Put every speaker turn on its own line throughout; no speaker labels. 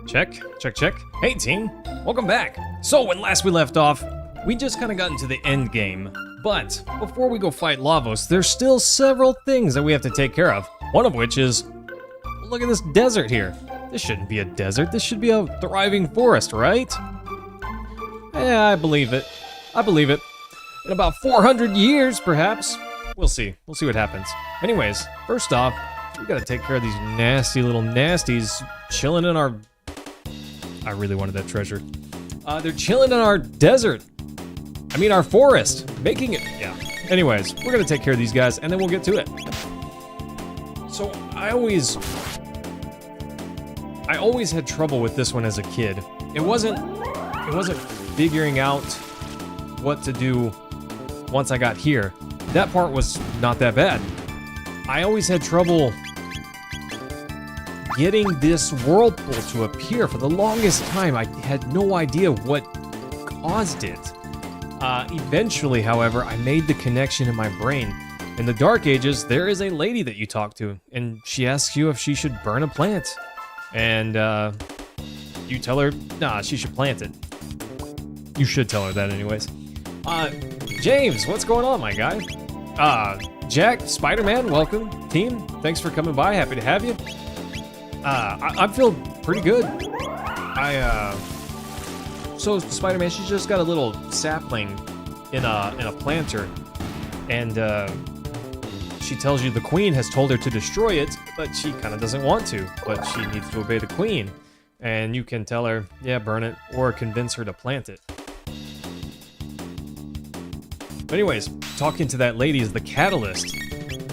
Check, check, check. Hey team, welcome back. So when last we left off, we just kind of got into the end game. But before we go fight Lavos, there's still several things that we have to take care of. One of which is, look at this desert here. This shouldn't be a desert, this should be a thriving forest, right? Yeah, I believe it. I believe it. In about 400 years, perhaps. We'll see what happens. Anyways, first off, we gotta take care of these nasty little nasties chilling in our... I really wanted that treasure. They're chilling in our desert. I mean, our forest. Making it... Yeah. Anyways, we're gonna take care of these guys, and then we'll get to it. So, I always had trouble with this one as a kid. It wasn't figuring out what to do once I got here. That part was not that bad. I always had trouble getting this whirlpool to appear. For the longest time, I had no idea what caused it. Eventually, however, I made the connection in my brain. In the Dark Ages, there is a lady that you talk to, and she asks you if she should burn a plant. And you tell her, nah, she should plant it. You should tell her that anyways. James, what's going on, my guy? Jack, Spider-Man, welcome. Team, thanks for coming by, happy to have you. I feel pretty good. So Spider-Man, she's just got a little sapling in a planter, and she tells you the Queen has told her to destroy it, but she kind of doesn't want to, but she needs to obey the Queen. And you can tell her, yeah, burn it, or convince her to plant it. But anyways, talking to that lady is the catalyst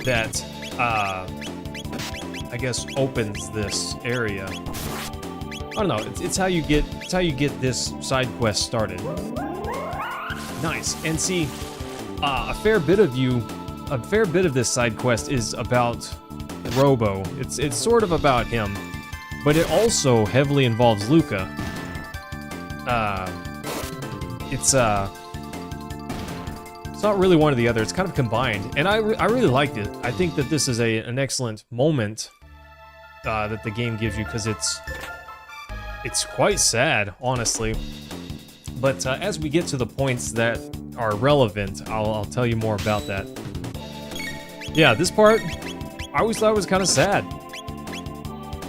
that, I guess, opens this area. I don't know. It's how you get this side quest started. Nice. And see, a fair bit of this side quest is about Robo. It's sort of about him, but it also heavily involves Lucca. It's not really one or the other. It's kind of combined, and I really liked it. I think that this is an excellent moment that the game gives you, because it's quite sad, honestly. But as we get to the points that are relevant, I'll tell you more about that. Yeah, this part I always thought was kind of sad,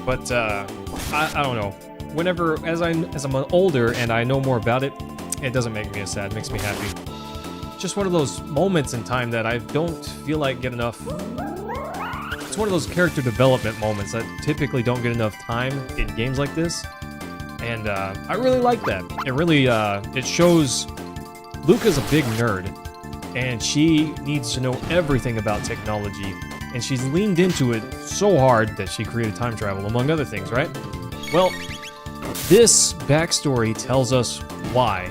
but I don't know. Whenever as I'm older and I know more about it, it doesn't make me as sad. It makes me happy. Just one of those moments in time that I don't feel like get enough. It's one of those character development moments that typically don't get enough time in games like this, and I really like that. It really it shows Lucca's a big nerd, and she needs to know everything about technology, and she's leaned into it so hard that she created time travel, among other things, right? Well, this backstory tells us why.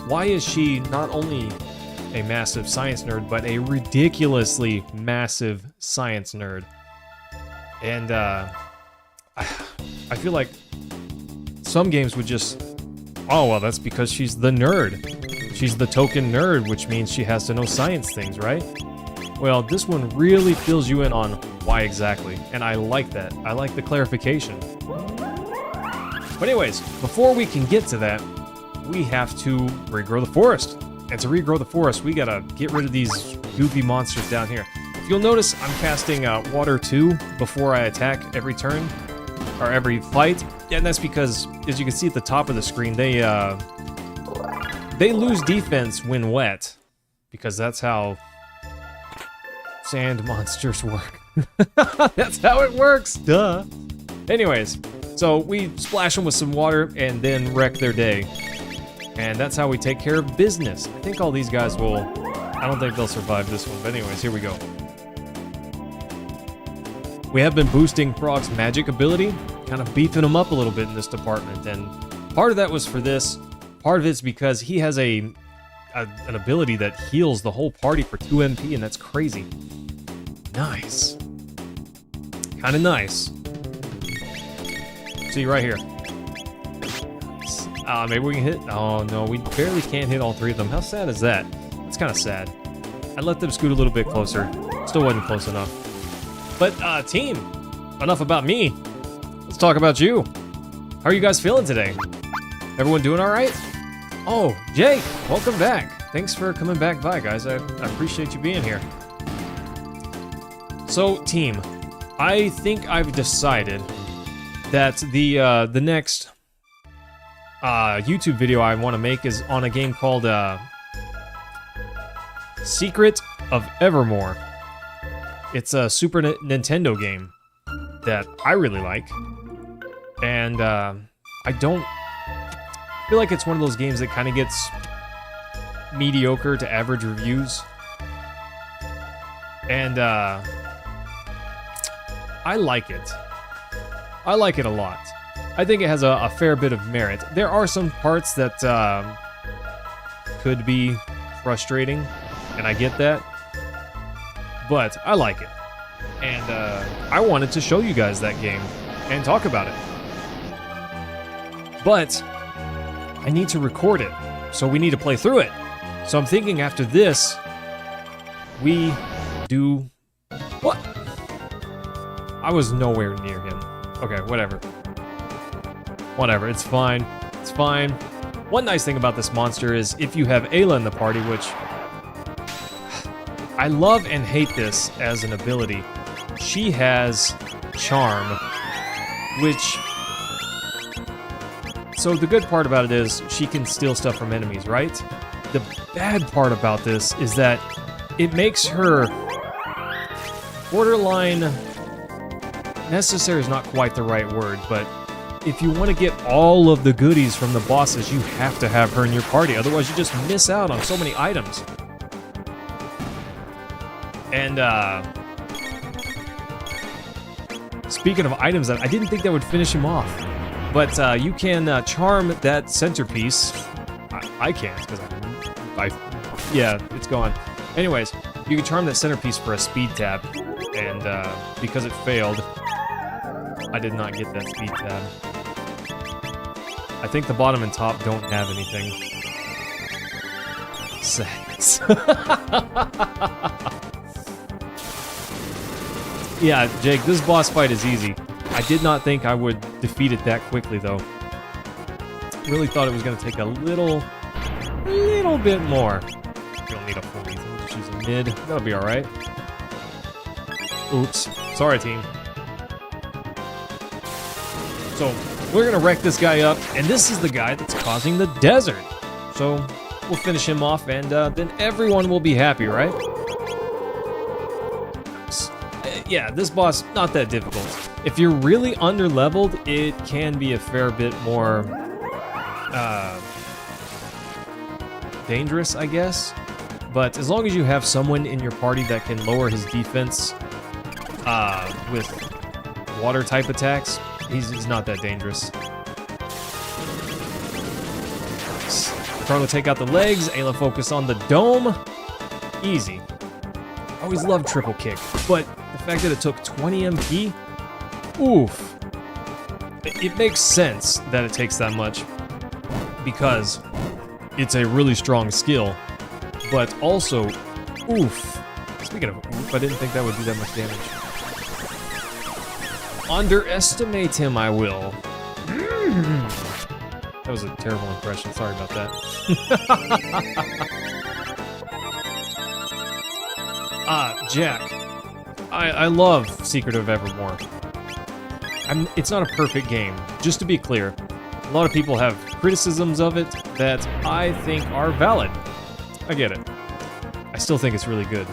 Why is she not only a massive science nerd, but a ridiculously massive science nerd? And I feel like some games would just, oh, well, that's because she's the nerd. She's the token nerd, which means she has to know science things, right? Well, this one really fills you in on why exactly, and I like that. I like the clarification. But anyways, before we can get to that, we have to regrow the forest. And to regrow the forest, we gotta get rid of these goopy monsters down here. If you'll notice, I'm casting Water 2 before I attack every turn, or every fight. And that's because, as you can see at the top of the screen, they lose defense when wet, because that's how sand monsters work. That's how it works, duh. Anyways, so we splash them with some water and then wreck their day. And that's how we take care of business. I think all these guys will... I don't think they'll survive this one, but anyways, here we go. We have been boosting Frog's magic ability, kind of beefing him up a little bit in this department, and part of that was for this. Part of it's because he has an ability that heals the whole party for 2 MP, and that's crazy. Nice. Kind of nice. See, right here. Maybe we can hit... Oh, no, we barely can't hit all 3 of them. How sad is that? That's kind of sad. I let them scoot a little bit closer. Still wasn't close enough. But, team, enough about me. Let's talk about you. How are you guys feeling today? Everyone doing all right? Oh, Jake, welcome back. Thanks for coming back by, guys. I appreciate you being here. So, team, I think I've decided that the next YouTube video I want to make is on a game called Secret of Evermore. It's a Super Nintendo game that I really like, and I feel like it's one of those games that kind of gets mediocre to average reviews, and I like it. I like it a lot. I think it has a fair bit of merit. There are some parts that could be frustrating, and I get that, but I like it. And I wanted to show you guys that game and talk about it. But I need to record it, so we need to play through it. So I'm thinking after this, we do... What? I was nowhere near him. Okay, whatever. Whatever, it's fine. It's fine. One nice thing about this monster is if you have Ayla in the party, which... I love and hate this as an ability. She has Charm, which... So the good part about it is she can steal stuff from enemies, right? The bad part about this is that it makes her borderline... Necessary is not quite the right word, but if you want to get all of the goodies from the bosses, you have to have her in your party. Otherwise, you just miss out on so many items. And, speaking of items, I didn't think that would finish him off. But, you can, charm that centerpiece. I can't, because yeah, it's gone. Anyways, you can charm that centerpiece for a speed tap. And, because it failed, I did not get that speed tab. I think the bottom and top don't have anything. Sadness. Yeah, Jake, this boss fight is easy. I did not think I would defeat it that quickly, though. Really thought it was going to take a little bit more. You don't need a full lethal, just use a mid. That'll be alright. Oops. Sorry, team. So, we're gonna wreck this guy up, and this is the guy that's causing the desert. So, we'll finish him off, and then everyone will be happy, right? Yeah, this boss, not that difficult. If you're really under-leveled, it can be a fair bit more dangerous, I guess. But as long as you have someone in your party that can lower his defense with water-type attacks, he's not that dangerous. Chrono take out the legs, Ayla focus on the dome. Easy. Always loved triple kick, but the fact that it took 20 MP, oof. It makes sense that it takes that much because it's a really strong skill, but also, oof. Speaking of oof, I didn't think that would do that much damage. Underestimate him, I will. That was a terrible impression. Sorry about that. Jack. I love Secret of Evermore. It's not a perfect game. Just to be clear, a lot of people have criticisms of it that I think are valid. I get it. I still think it's really good.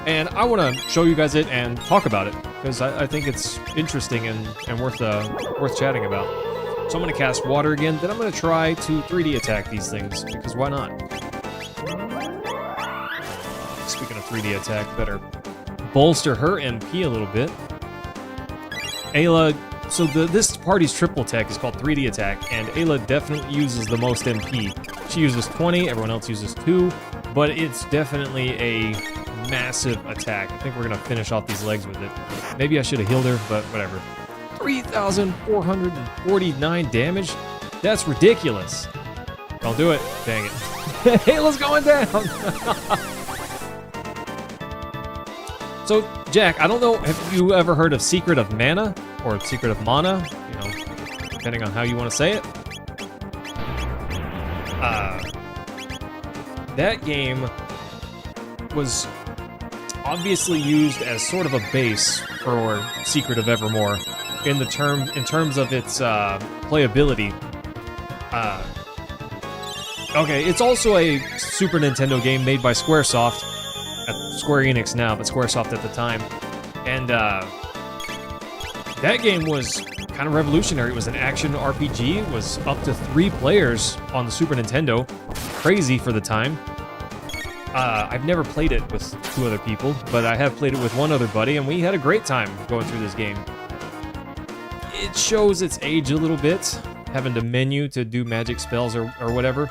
And I want to show you guys it and talk about it, because I think it's interesting and worth chatting about. So I'm going to cast water again, then I'm going to try to 3D attack these things, because why not? Speaking of 3D attack, better bolster her MP a little bit. Ayla, so this party's triple tech is called 3D attack, and Ayla definitely uses the most MP. She uses 20, everyone else uses 2, but it's definitely a massive attack. I think we're gonna finish off these legs with it. Maybe I should have healed her, but whatever. 3,449 damage? That's ridiculous. Don't do it. Dang it. Ayla's going down! So, Jack, I don't know, have you ever heard of Secret of Mana? Or Secret of Mana? You know, depending on how you want to say it. That game was obviously used as sort of a base for Secret of Evermore in terms of its playability. Okay, it's also a Super Nintendo game made by Squaresoft, at Square Enix now, but Squaresoft at the time, and that game was kind of revolutionary. It was an action RPG. It was up to 3 players on the Super Nintendo. Crazy for the time. I've never played it with 2 other people, but I have played it with one other buddy, and we had a great time going through this game. It shows its age a little bit, having to menu to do magic spells or whatever,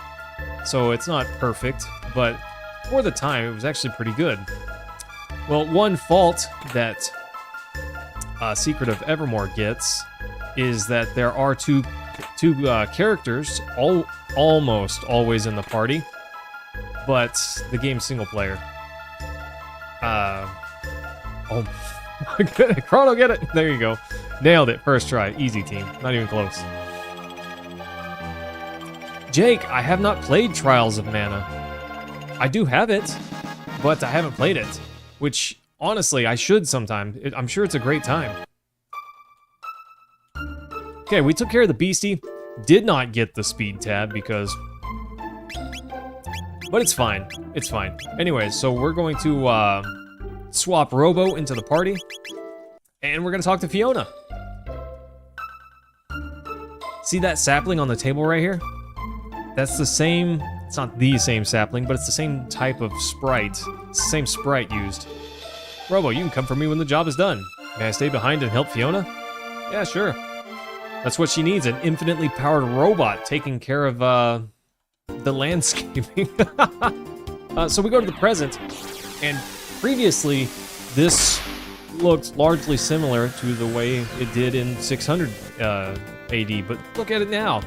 so it's not perfect, but for the time, it was actually pretty good. Well, one fault that Secret of Evermore gets is that there are two characters almost always in the party, but the game's single player. Oh my goodness, Chrono, get it! There you go. Nailed it, first try. Easy, team. Not even close. Jake, I have not played Trials of Mana. I do have it, but I haven't played it, which, honestly, I should sometime. I'm sure it's a great time. Okay, we took care of the beastie. Did not get the speed tab because... But it's fine. It's fine. Anyways, so we're going to swap Robo into the party, and we're going to talk to Fiona. See that sapling on the table right here? That's the same... It's not the same sapling, but it's the same type of sprite. It's the same sprite used. Robo, you can come for me when the job is done. May I stay behind and help Fiona? Yeah, sure. That's what she needs, an infinitely powered robot taking care of, the landscaping. So we go to the present, and previously, this looked largely similar to the way it did in 600 AD, but look at it now.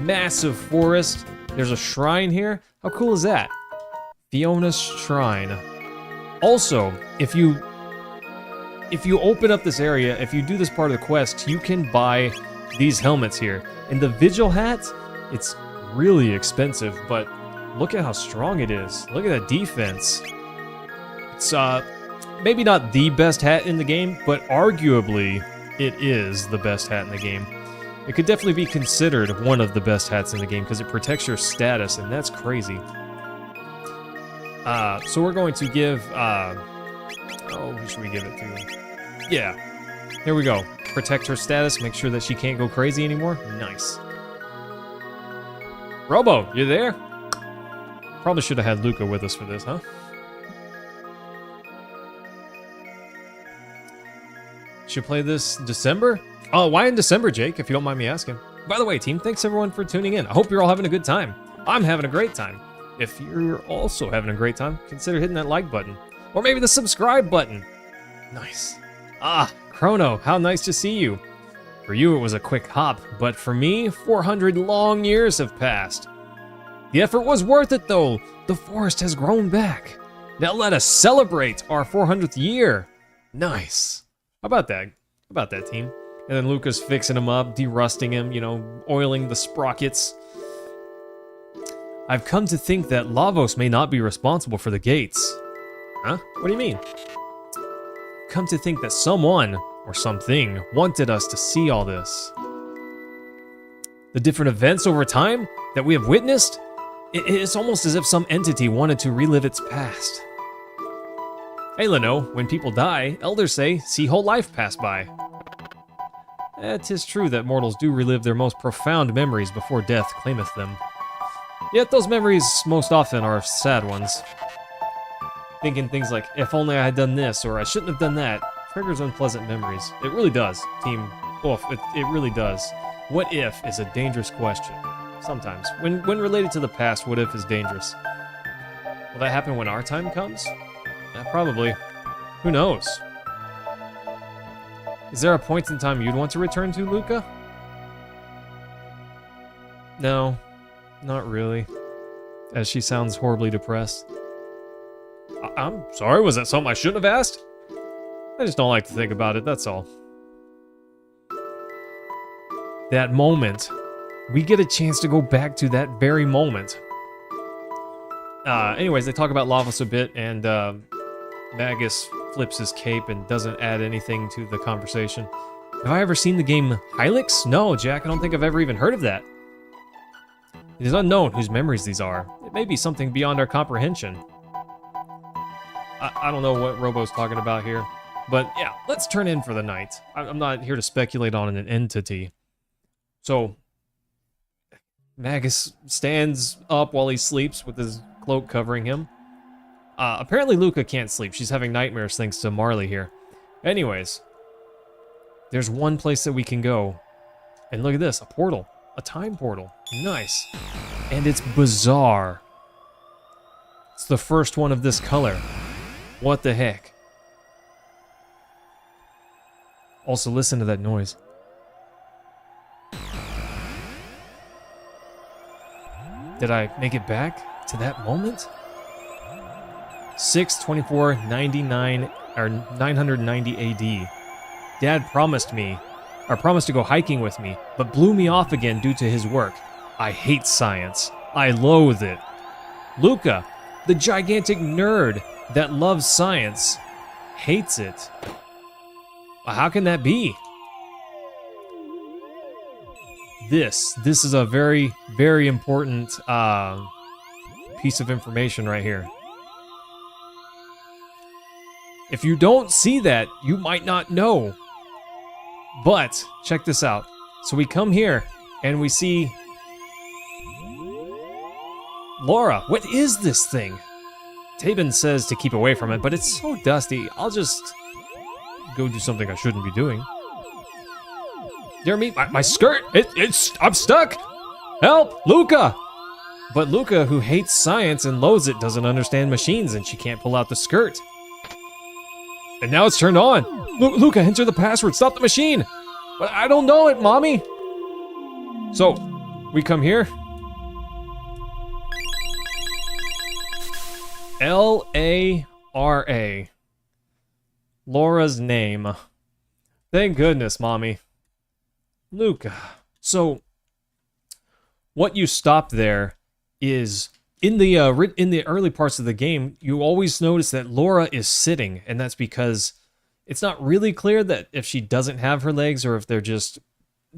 Massive forest. There's a shrine here. How cool is that? Fiona's Shrine. Also, if you open up this area, if you do this part of the quest, you can buy these helmets here. And the Vigil hat, it's really expensive, but look at how strong it is. Look at that defense. It's maybe not the best hat in the game, but arguably it is the best hat in the game. It could definitely be considered one of the best hats in the game because it protects your status, and that's crazy. So we're going to give, who should we give it to? Yeah, here we go. Protect her status, make sure that she can't go crazy anymore. Nice. Robo, you there? Probably should have had Lucca with us for this, huh? Should play this December? Oh, why in December, Jake, if you don't mind me asking? By the way, team, thanks everyone for tuning in. I hope you're all having a good time. I'm having a great time. If you're also having a great time, consider hitting that like button. Or maybe the subscribe button. Nice. Ah, Chrono, how nice to see you. For you, it was a quick hop, but for me, 400 long years have passed. The effort was worth it, though. The forest has grown back. Now let us celebrate our 400th year. Nice. How about that? How about that, team? And then Lucca's fixing him up, derusting him, you know, oiling the sprockets. I've come to think that Lavos may not be responsible for the gates. Huh? What do you mean? Come to think that someone, or something, wanted us to see all this. The different events over time that we have witnessed, it's almost as if some entity wanted to relive its past. Hey, Leno, when people die, elders say, see whole life pass by. It is true that mortals do relive their most profound memories before death claimeth them. Yet those memories most often are sad ones. Thinking things like, if only I had done this, or I shouldn't have done that, triggers unpleasant memories. It really does, team. Oof, it really does. What if is a dangerous question. Sometimes. When related to the past, what if is dangerous. Will that happen when our time comes? Probably. Who knows? Is there a point in time you'd want to return to, Lucca? No, not really. As she sounds horribly depressed. I'm sorry, was that something I shouldn't have asked? I just don't like to think about it, that's all. That moment. We get a chance to go back to that very moment. Anyways, they talk about Lavos a bit, and Magus flips his cape and doesn't add anything to the conversation. Have I ever seen the game Hylix? No, Jack, I don't think I've ever even heard of that. It is unknown whose memories these are. It may be something beyond our comprehension. I don't know what Robo's talking about here. But yeah, let's turn in for the night. I'm not here to speculate on an entity. So, Magus stands up while he sleeps with his cloak covering him. Apparently Lucca can't sleep. She's having nightmares thanks to Marley here. Anyways, there's one place that we can go. And look at this, a portal. A time portal. Nice. And it's bizarre. It's the first one of this color. What the heck? Also, listen to that noise. Did I make it back to that moment? 6/24/99 or 990 AD. Dad promised to go hiking with me, but blew me off again due to his work. I hate science. I loathe it. Lucca, the gigantic nerd that loves science, hates it. How can that be? This is a very, very important piece of information right here. If you don't see that, you might not know. But, check this out. So we come here, and we see... Laura, what is this thing? Tabin says to keep away from it, but it's so dusty, I'll just go do something I shouldn't be doing. Dear me, my skirt, I'm stuck! Help, Lucca! But Lucca, who hates science and loathes it, doesn't understand machines, and she can't pull out the skirt. And now it's turned on. Lucca, enter the password, stop the machine! But I don't know it, Mommy! So, we come here. L-A-R-A. Laura's name. Thank goodness, Mommy. Lucca. So, what you stop there is in the early parts of the game, you always notice that Laura is sitting, and that's because it's not really clear that if she doesn't have her legs or if they're just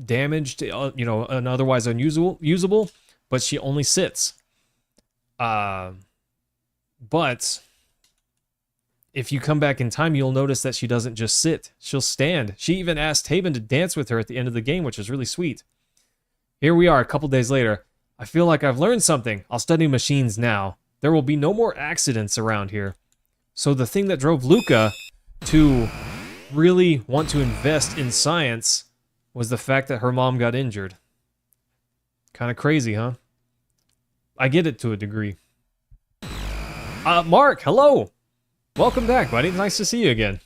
damaged, you know, and otherwise unusable, but she only sits. But if you come back in time, you'll notice that she doesn't just sit. She'll stand. She even asked Tabin to dance with her at the end of the game, which is really sweet. Here we are, a couple days later. I feel like I've learned something. I'll study machines now. There will be no more accidents around here. So the thing that drove Lucca to really want to invest in science was the fact that her mom got injured. Kind of crazy, huh? I get it to a degree. Mark, hello! Welcome back, buddy. Nice to see you again.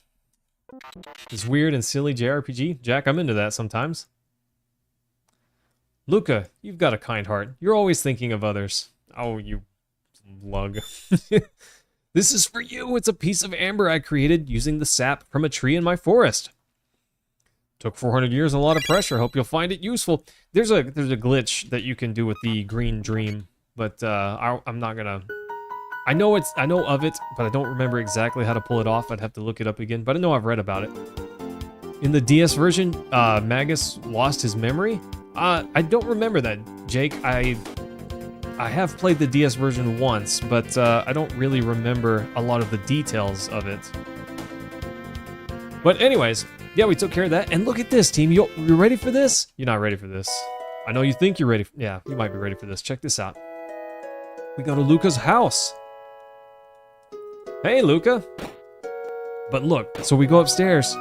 This weird and silly JRPG. Jack, I'm into that sometimes. Lucca, you've got a kind heart. You're always thinking of others. Oh, you lug. This is for you. It's a piece of amber I created using the sap from a tree in my forest. Took 400 years and a lot of pressure. Hope you'll find it useful. There's a glitch that you can do with the green dream, but I'm not gonna... I know of it, but I don't remember exactly how to pull it off. I'd have to look it up again, but I know I've read about it. In the DS version, Magus lost his memory. I don't remember that, Jake. I have played the DS version once, but I don't really remember a lot of the details of it. But anyways, yeah, we took care of that. And look at this, team. You ready for this? You're not ready for this. I know you think you're ready. Yeah, you might be ready for this. Check this out. We go to Lucca's house. Hey, Lucca. But look, so we go upstairs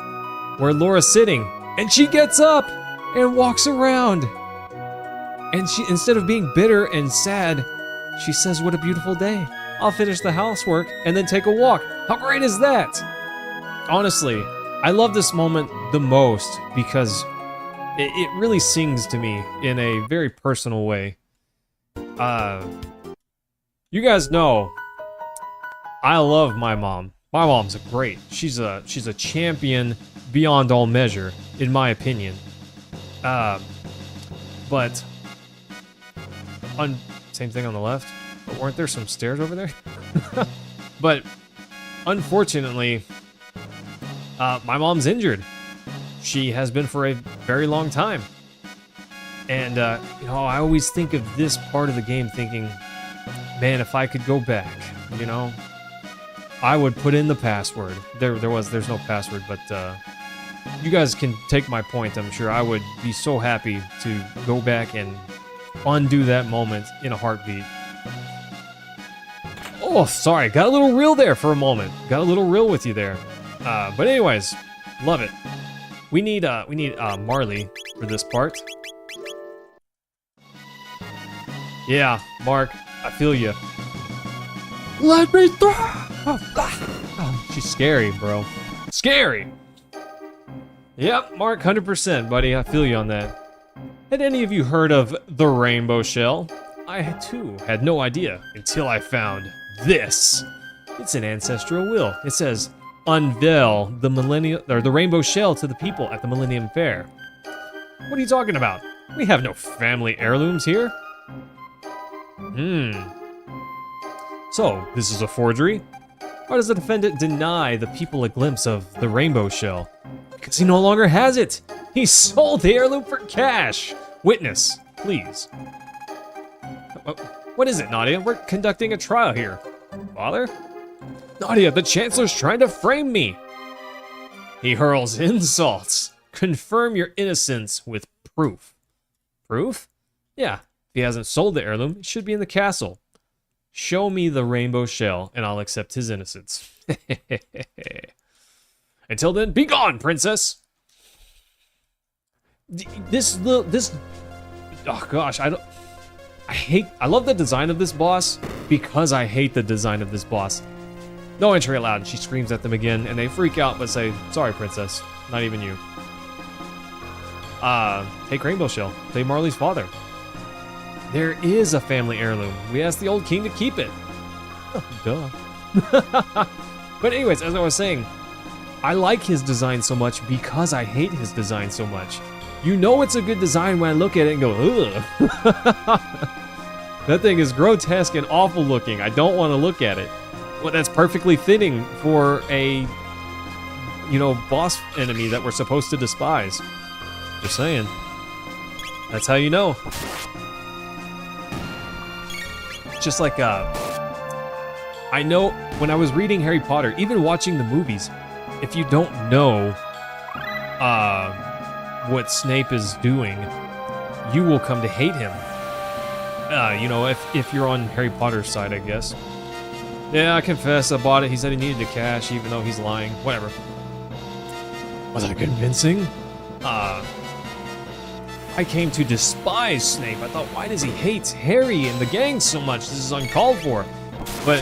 where Laura's sitting, and she gets up and walks around. And she, instead of being bitter and sad, she says, what a beautiful day. I'll finish the housework and then take a walk. How great is that? Honestly, I love this moment the most because it really sings to me in a very personal way. You guys know I love my mom. My mom's great. She's a champion beyond all measure, in my opinion. But same thing on the left. But weren't there some stairs over there? But unfortunately, my mom's injured. She has been for a very long time. And, you know, I always think of this part of the game thinking, man, if I could go back, you know, I would put in the password. There's no password, but, you guys can take my point, I'm sure. I would be so happy to go back and undo that moment in a heartbeat. Oh, sorry, got a little real there for a moment. Got a little real with you there. But anyways, love it. We need Marley for this part. Yeah, Mark, I feel you. Let me through! Oh, she's scary, bro. Scary! Yep, Mark, 100%, buddy. I feel you on that. Had any of you heard of the rainbow shell? I, too, had no idea until I found this. It's an ancestral will. It says, unveil the rainbow shell to the people at the Millennium Fair. What are you talking about? We have no family heirlooms here. So, this is a forgery? Why does the defendant deny the people a glimpse of the rainbow shell? Because he no longer has it! He sold the heirloom for cash! Witness, please. What is it, Nadia? We're conducting a trial here. Father? Nadia, the Chancellor's trying to frame me! He hurls insults. Confirm your innocence with proof. Proof? Yeah, if he hasn't sold the heirloom, it should be in the castle. Show me the rainbow shell, and I'll accept his innocence. Until then, be gone, princess! Oh gosh, I love the design of this boss, because I hate the design of this boss. No entry allowed, and she screams at them again, and they freak out, but say, sorry, princess, not even you. Take rainbow shell, play Marley's father. There is a family heirloom. We asked the old king to keep it. Duh. But anyways, as I was saying, I like his design so much because I hate his design so much. You know it's a good design when I look at it and go, ugh. That thing is grotesque and awful looking. I don't want to look at it. Well, that's perfectly fitting for a, you know, boss enemy that we're supposed to despise. Just saying. That's how you know. Just like, I know when I was reading Harry Potter, even watching the movies, if you don't know what Snape is doing, you will come to hate him. You know, if you're on Harry Potter's side, I guess. Yeah, I confess, I bought it. He said he needed the cash, even though he's lying. Whatever. Was I convincing? I came to despise Snape. I thought, why does he hate Harry and the gang so much? This is uncalled for. But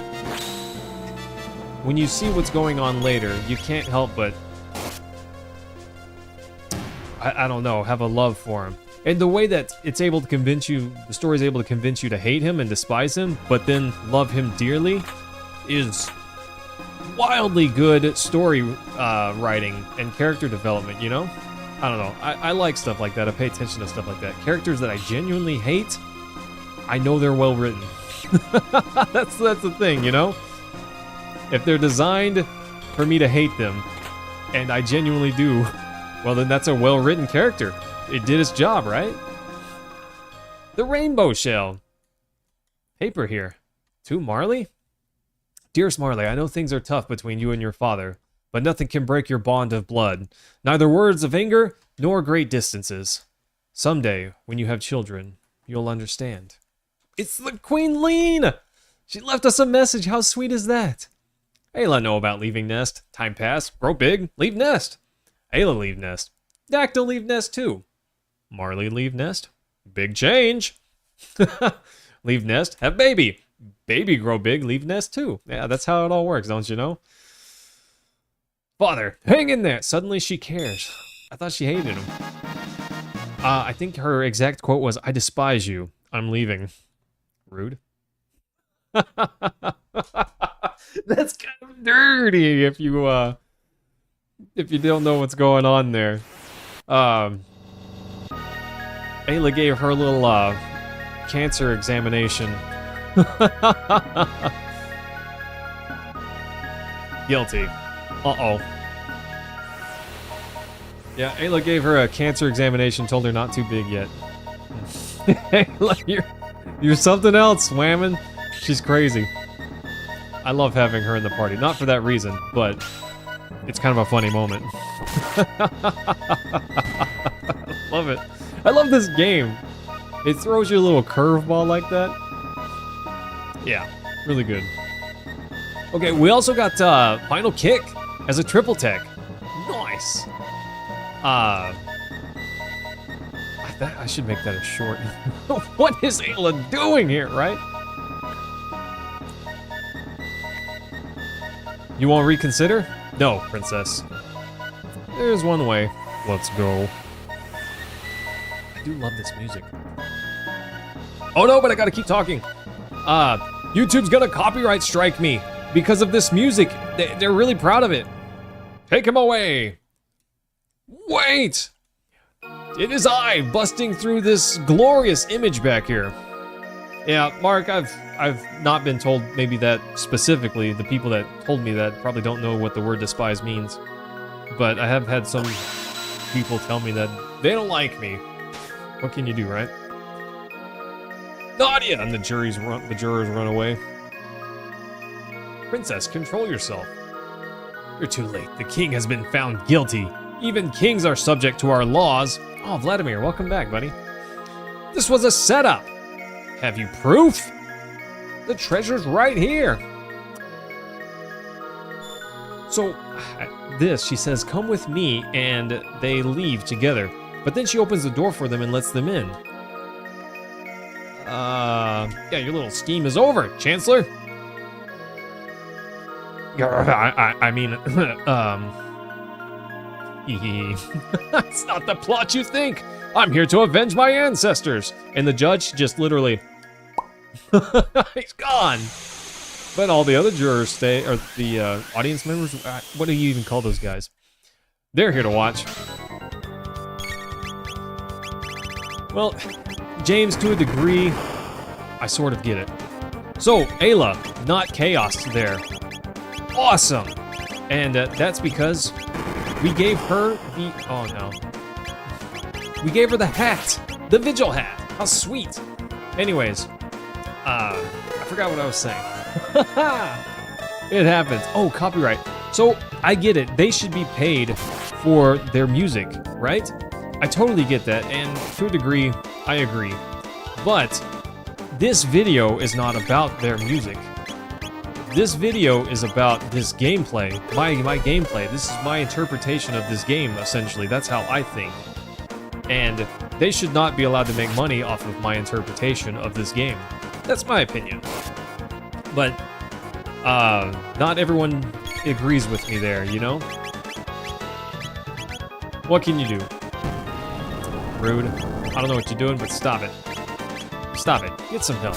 when you see what's going on later, you can't help but, I don't know, have a love for him. And the way that it's able to convince you, the story's able to convince you to hate him and despise him, but then love him dearly, is wildly good story writing and character development, you know? I don't know. I like stuff like that. I pay attention to stuff like that. Characters that I genuinely hate, I know they're well written. That's the thing, you know? If they're designed for me to hate them, and I genuinely do, well then that's a well-written character. It did its job, right? The rainbow shell. Paper here. To Marley? Dearest Marley, I know things are tough between you and your father, but nothing can break your bond of blood. Neither words of anger, nor great distances. Someday, when you have children, you'll understand. It's the Queen Lean! She left us a message. How sweet is that? Ayla know about leaving nest. Time pass. Grow big. Leave nest. Ayla leave nest. Dactyl leave nest too. Marley leave nest. Big change. Leave nest. Have baby. Baby grow big. Leave nest too. Yeah, that's how it all works, don't you know? Father, hang in there. Suddenly she cares. I thought she hated him. I think her exact quote was, I despise you. I'm leaving. Rude. That's kind of dirty if you don't know what's going on there. Ayla gave her little cancer examination. Guilty. Uh-oh. Yeah, Ayla gave her a cancer examination, told her not too big yet. Ayla, you're something else, Whammon. She's crazy. I love having her in the party. Not for that reason, but it's kind of a funny moment. Love it. I love this game. It throws you a little curveball like that. Yeah, really good. Okay, we also got Final Kick as a triple tech. Nice. I should make that a short. What is Ayla doing here, right? You won't reconsider? No, princess. There's one way. Let's go. I do love this music. Oh no, but I gotta keep talking. YouTube's gonna copyright strike me because of this music. They're really proud of it. Take him away. Wait! It is I busting through this glorious image back here. Yeah, Mark, I've not been told maybe that specifically. The people that told me that probably don't know what the word despise means. But I have had some people tell me that they don't like me. What can you do, right? Nadia! And the jurors run away. Princess, control yourself. You're too late. The king has been found guilty. Even kings are subject to our laws. Oh, Vladimir, welcome back, buddy. This was a setup. Have you proof? The treasure's right here. So, she says, come with me, and they leave together. But then she opens the door for them and lets them in. Yeah, your little scheme is over, Chancellor. I mean, it's not the plot you think. I'm here to avenge my ancestors. And the judge just literally, he's gone. But all the other jurors stay, or the audience members, what do you even call those guys? They're here to watch. Well, James, to a degree, I sort of get it. So, Ayla, not Chaos there. Awesome! And that's because we gave her the... Oh, no. We gave her the hat! The Vigil hat! How sweet! Anyways, I forgot what I was saying. It happens. Oh, copyright. So, I get it. They should be paid for their music, right? I totally get that, and to a degree, I agree. But this video is not about their music. This video is about this gameplay, my gameplay. This is my interpretation of this game, essentially. That's how I think. And they should not be allowed to make money off of my interpretation of this game. That's my opinion. But, not everyone agrees with me there, you know? What can you do? Rude. I don't know what you're doing, but stop it. Stop it. Get some help.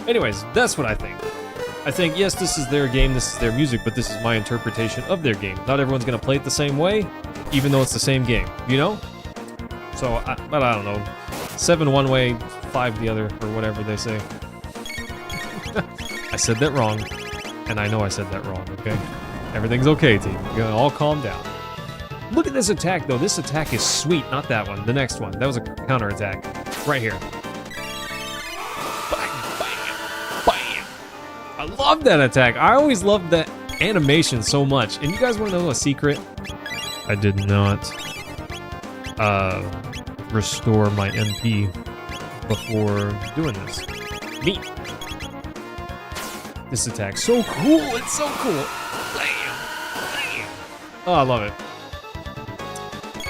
Anyways, that's what I think. I think, yes, this is their game, this is their music, but this is my interpretation of their game. Not everyone's gonna play it the same way, even though it's the same game, you know? So, but I don't know. 7 one way, 5 the other, or whatever they say. I said that wrong, and I know I said that wrong, okay? Everything's okay, team. You're gonna all calm down. Look at this attack, though. This attack is sweet. Not that one. The next one. That was a counterattack. Right here. Bang, bang, bang. I love that attack. I always loved that animation so much. And you guys want to know a secret? I did not restore my MP before doing this. Neat. This attack's so cool. It's so cool. Bam, bam. Oh, I love it.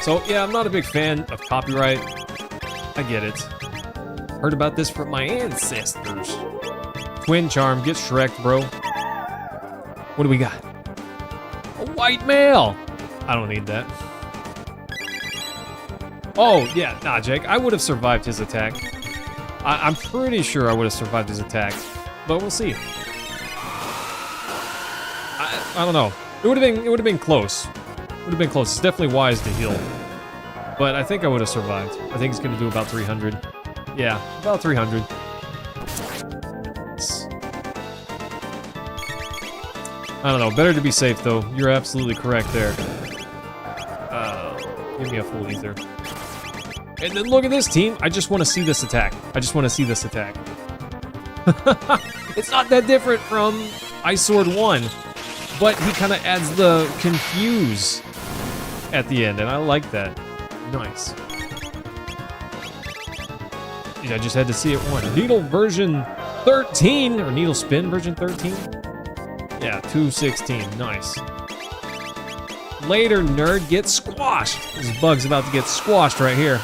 So, yeah, I'm not a big fan of copyright. I get it. Heard about this from my ancestors. Twin charm, get Shrek'd, bro. What do we got? A white male! I don't need that. Oh, yeah, nah, Jake. I would have survived his attack. I'm pretty sure I would have survived his attack. but we'll see. I don't know. It would have been close. Would have been close. It's definitely wise to heal. But I think I would have survived. I think it's going to do about 300. Yeah, about 300. I don't know. Better to be safe, though. You're absolutely correct there. Give me a full ether. And then look at this, team. I just want to see this attack. I just want to see this attack. It's not that different from Ice Sword 1, but he kind of adds the confuse at the end, and I like that. Nice. I just had to see it once. Needle version 13, or Needle Spin version 13? Yeah, 216. Nice. Later, nerd, get squashed. This bug's about to get squashed right here.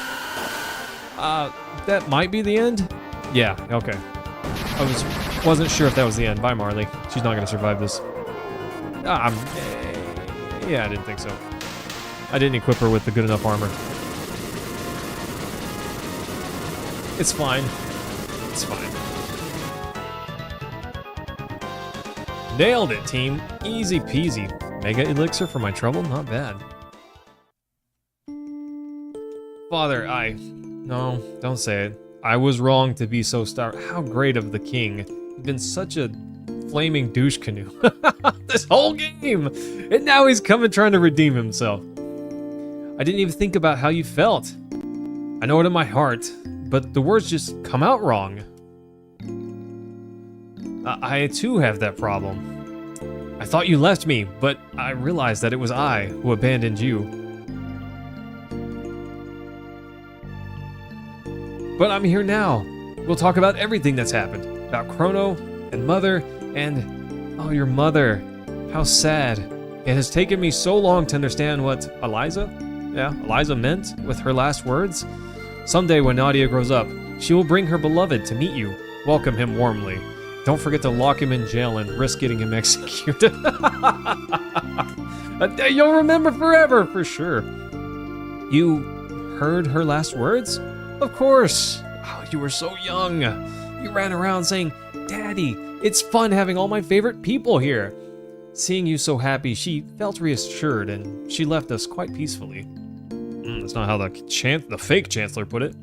That might be the end? Yeah, okay. I wasn't sure if that was the end. Bye, Marley. She's not gonna survive this. Yeah, I didn't think so. I didn't equip her with the good enough armor. It's fine. It's fine. Nailed it, team. Easy peasy. Mega elixir for my trouble? Not bad. Father, no, don't say it. I was wrong to be so starved. How great of the king. He's been such a flaming douche canoe. This whole game! And now he's coming trying to redeem himself. I didn't even think about how you felt. I know it in my heart, but the words just come out wrong. I too have that problem. I thought you left me, but I realized that it was I who abandoned you. But I'm here now. We'll talk about everything that's happened. About Chrono and Mother and... Oh, your mother. How sad. It has taken me so long to understand what Eliza meant with her last words. Someday when Nadia grows up, she will bring her beloved to meet you. Welcome him warmly. Don't forget to lock him in jail and risk getting him executed. A day you'll remember forever, for sure. You heard her last words? Of course. Oh, you were so young. You ran around saying, Daddy, it's fun having all my favorite people here. Seeing you so happy, she felt reassured and she left us quite peacefully. That's not how the fake chancellor put it.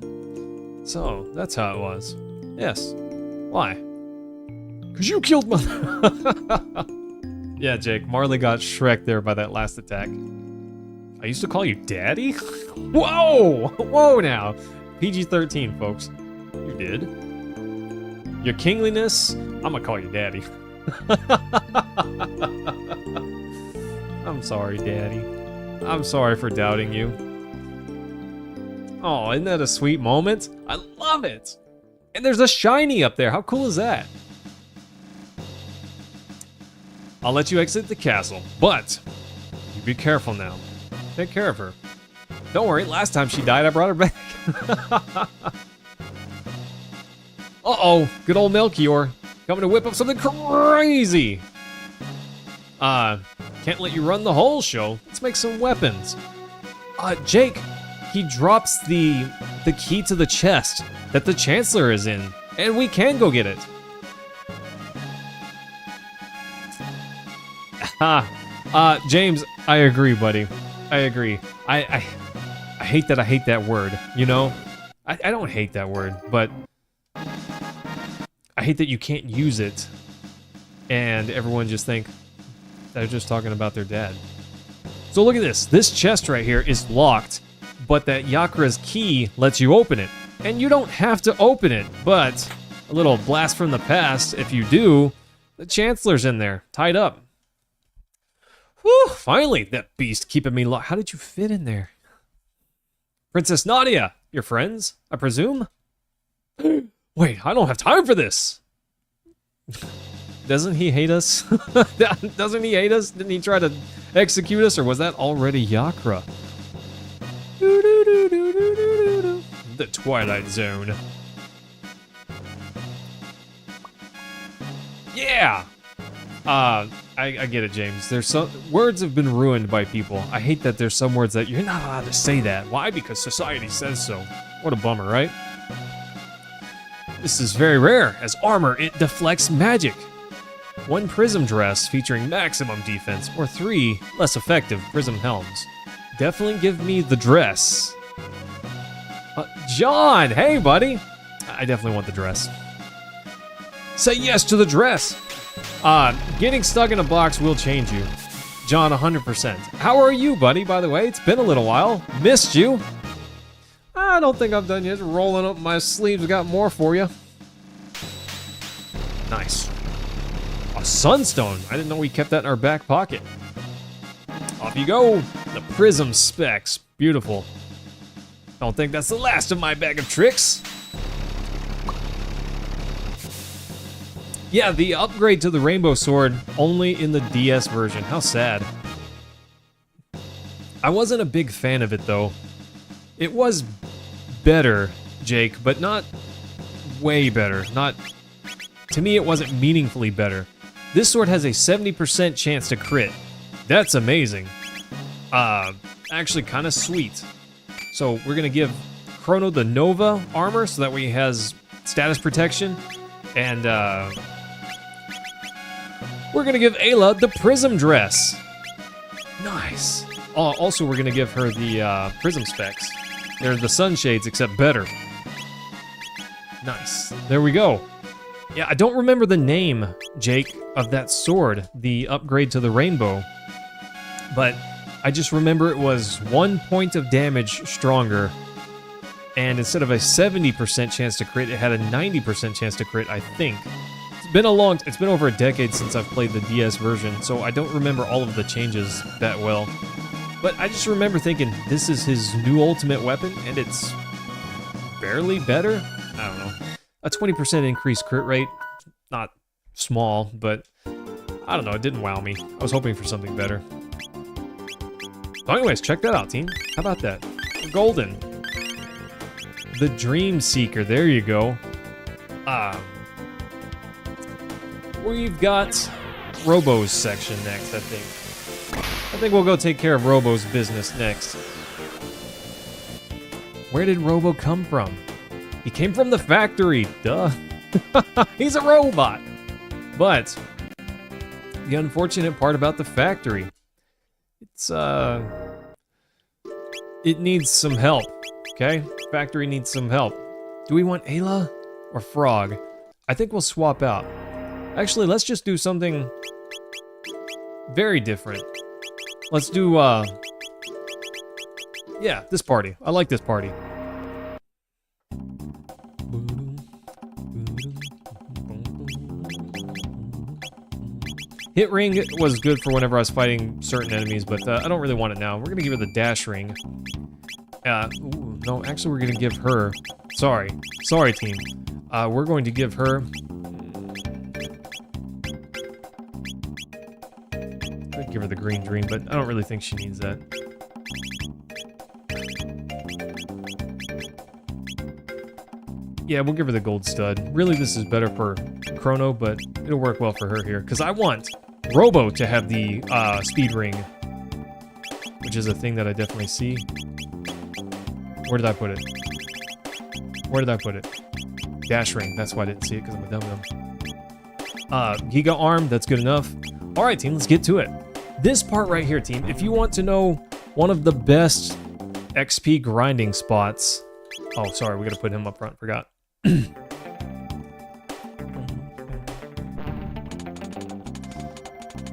So, that's how it was. Yes. Why? Because you killed Mother. Yeah, Jake, Marley got Shrek there by that last attack. I used to call you Daddy? Whoa! Whoa now! PG-13, folks. You did. Your kingliness, I'm gonna call you Daddy. I'm sorry, Daddy. I'm sorry for doubting you. Oh, isn't that a sweet moment? I love it! And there's a shiny up there. How cool is that? I'll let you exit the castle, but you be careful now. Take care of her. Don't worry, last time she died, I brought her back. Uh-oh, good old Melchior. Coming to whip up something crazy. Can't let you run the whole show. Let's make some weapons. Jake, he drops the key to the chest that the Chancellor is in, and we can go get it. James, I agree, buddy. I agree. I hate that I hate that word, you know? I don't hate that word, but I hate that you can't use it and everyone just think they're just talking about their dad. So look at this. This chest right here is locked, but that Yakra's key lets you open it. And you don't have to open it, but a little blast from the past, if you do, the Chancellor's in there, tied up. Whew, finally, that beast keeping me locked. How did you fit in there? Princess Nadia, your friends, I presume? Wait, I don't have time for this. Doesn't he hate us? Doesn't he hate us? Didn't he try to execute us, or was that already Yakra? The Twilight Zone. Yeah! I get it, James. There's some words have been ruined by people. I hate that there's some words that you're not allowed to say that. Why? Because society says so. What a bummer, right? This is very rare. As armor, it deflects magic. 1 prism dress featuring maximum defense, or 3 less effective prism helms. Definitely give me the dress. John, hey buddy. I definitely want the dress. Say yes to the dress. Getting stuck in a box will change you. John, 100%. How are you, buddy, by the way? It's been a little while. Missed you. I don't think I'm done yet. Rolling up my sleeves. Got more for you. Nice. A sunstone. I didn't know we kept that in our back pocket. Off you go. The prism specs. Beautiful. Don't think that's the last of my bag of tricks. Yeah, the upgrade to the rainbow sword only in the DS version. How sad. I wasn't a big fan of it though. It was better, Jake, but not way better. Not, to me it wasn't meaningfully better. This sword has a 70% chance to crit. That's amazing. Actually kind of sweet. So we're gonna give Chrono the Nova armor so that way he has status protection. And we're gonna give Ayla the prism dress. Nice. Also, we're gonna give her the prism specs. They're the sunshades, except better. Nice. There we go. Yeah, I don't remember the name, Jake, of that sword, the upgrade to the rainbow. But I just remember it was 1 point of damage stronger. And instead of a 70% chance to crit, it had a 90% chance to crit, I think. It's been over a decade since I've played the DS version, so I don't remember all of the changes that well. But I just remember thinking, this is his new ultimate weapon, and it's barely better? I don't know. A 20% increased crit rate, not small, but I don't know, it didn't wow me. I was hoping for something better. So anyways, check that out, team. How about that? Golden. The Dream Seeker, there you go. We've got Robo's section next, I think. I think we'll go take care of Robo's business next. Where did Robo come from? He came from the factory, duh. He's a robot. But the unfortunate part about the factory, it needs some help, okay? Factory needs some help. Do we want Ayla or Frog? I think we'll swap out. Actually, let's just do something very different. Let's do, yeah, this party. I like this party. Hit ring was good for whenever I was fighting certain enemies, but I don't really want it now. We're gonna give her the dash ring. Ooh, no, actually we're gonna give her... Sorry team. We're going to give her... I'd give her the green dream, but I don't really think she needs that. Yeah, we'll give her the gold stud. Really, this is better for Chrono, but it'll work well for her here. Because I want Robo to have the speed ring, which is a thing that I definitely see. Where did I put it? Where did I put it? Dash ring. That's why I didn't see it, because I'm a dum-dum. Giga arm, that's good enough. All right, team, let's get to it. This part right here, team, if you want to know one of the best XP grinding spots... Oh, sorry, we gotta put him up front, forgot.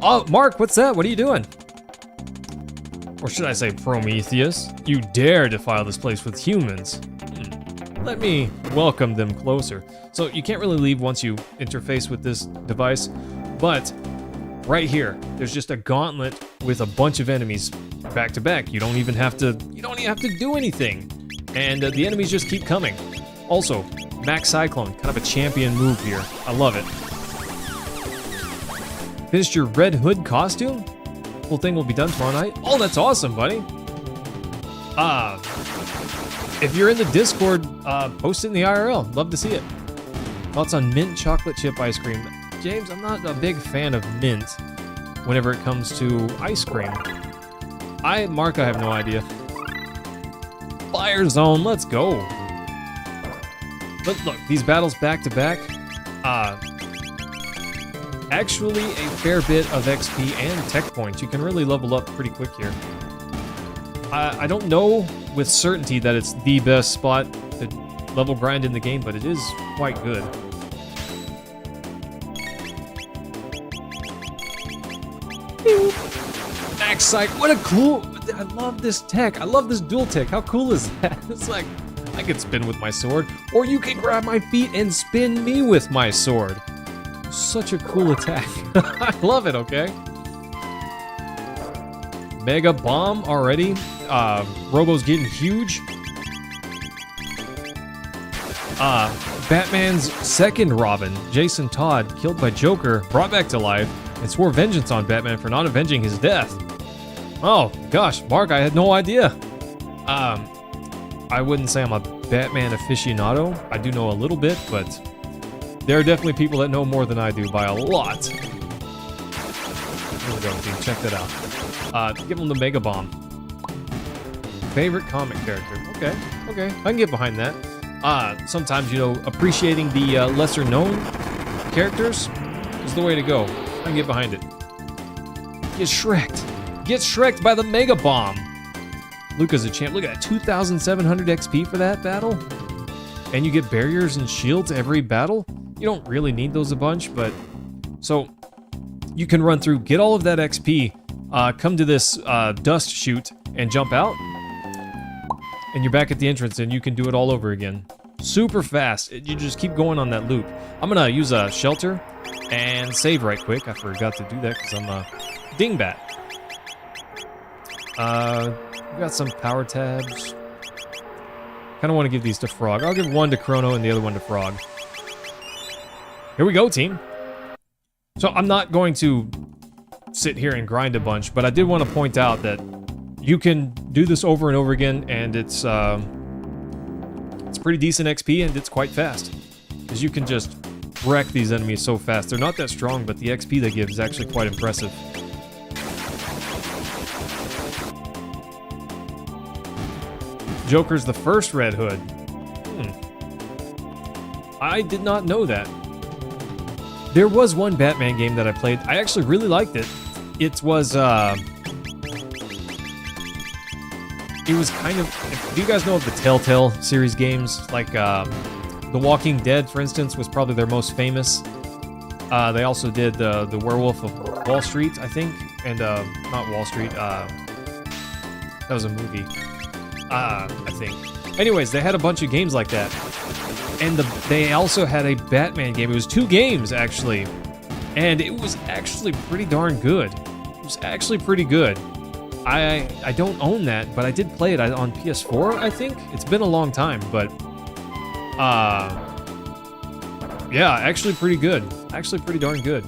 Oh, Mark, what's that? What are you doing? Or should I say Prometheus? You dare defile this place with humans. Let me welcome them closer. So you can't really leave once you interface with this device, but right here, there's just a gauntlet with a bunch of enemies back to back. You don't even have to do anything. And the enemies just keep coming. Also, Max Cyclone, kind of a champion move here. I love it. Finished your Red Hood costume? Whole thing will be done tomorrow night. Oh, that's awesome, buddy. If you're in the Discord, post it in the IRL. Love to see it. Thoughts on mint chocolate chip ice cream? James, I'm not a big fan of mint whenever it comes to ice cream. Mark, I have no idea. Fire zone, let's go. But look, these battles back to back, actually a fair bit of XP and tech points. You can really level up pretty quick here. I don't know with certainty that it's the best spot to level grind in the game, but it is quite good. Max Psych, what a cool... I love this tech. I love this dual tech. How cool is that? It's like, I can spin with my sword, or you can grab my feet and spin me with my sword. Such a cool attack. I love it, okay? Mega Bomb already. Robo's getting huge. Batman's second Robin, Jason Todd, killed by Joker, brought back to life, and swore vengeance on Batman for not avenging his death. Oh, gosh, Mark, I had no idea. I wouldn't say I'm a Batman aficionado. I do know a little bit, but there are definitely people that know more than I do by a lot. Here we go, team. Check that out. Give him the Mega Bomb. Favorite comic character. Okay, I can get behind that. Sometimes, you know, appreciating the lesser-known characters is the way to go. I can get behind it. Get Shrek'd. Get Shrek'd by the Mega Bomb. Lucca's a champ. Look at that, 2,700 XP for that battle. And you get barriers and shields every battle. You don't really need those a bunch, but... So, you can run through, get all of that XP, come to this dust chute, and jump out. And you're back at the entrance, and you can do it all over again. Super fast. You just keep going on that loop. I'm gonna use a shelter and save right quick. I forgot to do that because I'm a dingbat. We got some power tabs. Kind of want to give these to Frog. I'll give one to Chrono and the other one to Frog. Here we go, team. So I'm not going to sit here and grind a bunch, but I did want to point out that you can do this over and over again, and it's pretty decent XP, and it's quite fast. Because you can just wreck these enemies so fast. They're not that strong, but the XP they give is actually quite impressive. Joker's the first Red Hood. I did not know that. There was one Batman game that I played. I actually really liked it. It was kind of... Do you guys know of the Telltale series games? Like, The Walking Dead, for instance, was probably their most famous. They also did the Werewolf of Wall Street, I think. And, not Wall Street, that was a movie. I think. Anyways, they had a bunch of games like that. And they also had a Batman game. It was 2 games, actually. And it was actually pretty darn good. It was actually pretty good. I don't own that, but I did play it on PS4, I think. It's been a long time, but... yeah, actually pretty good. Actually pretty darn good.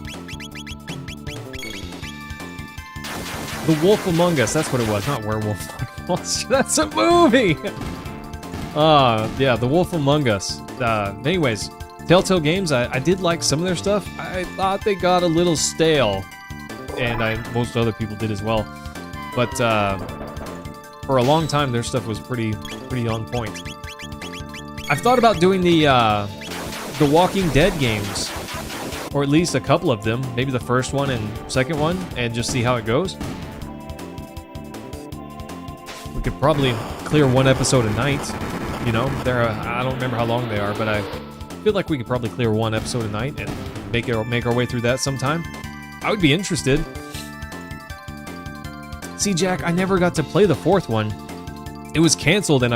The Wolf Among Us, that's what it was, not Werewolf. That's a movie! Yeah, The Wolf Among Us. Anyways, Telltale Games, I did like some of their stuff. I thought they got a little stale. And most other people did as well. But for a long time, their stuff was pretty on point. I've thought about doing the Walking Dead games. Or at least a couple of them. Maybe the first one and second one. And just see how it goes. We could probably clear one episode a night. You know, I don't remember how long they are, but I feel like we could probably clear one episode a night and make our way through that sometime. I would be interested. See, Jack, I never got to play the 4th one. It was canceled, and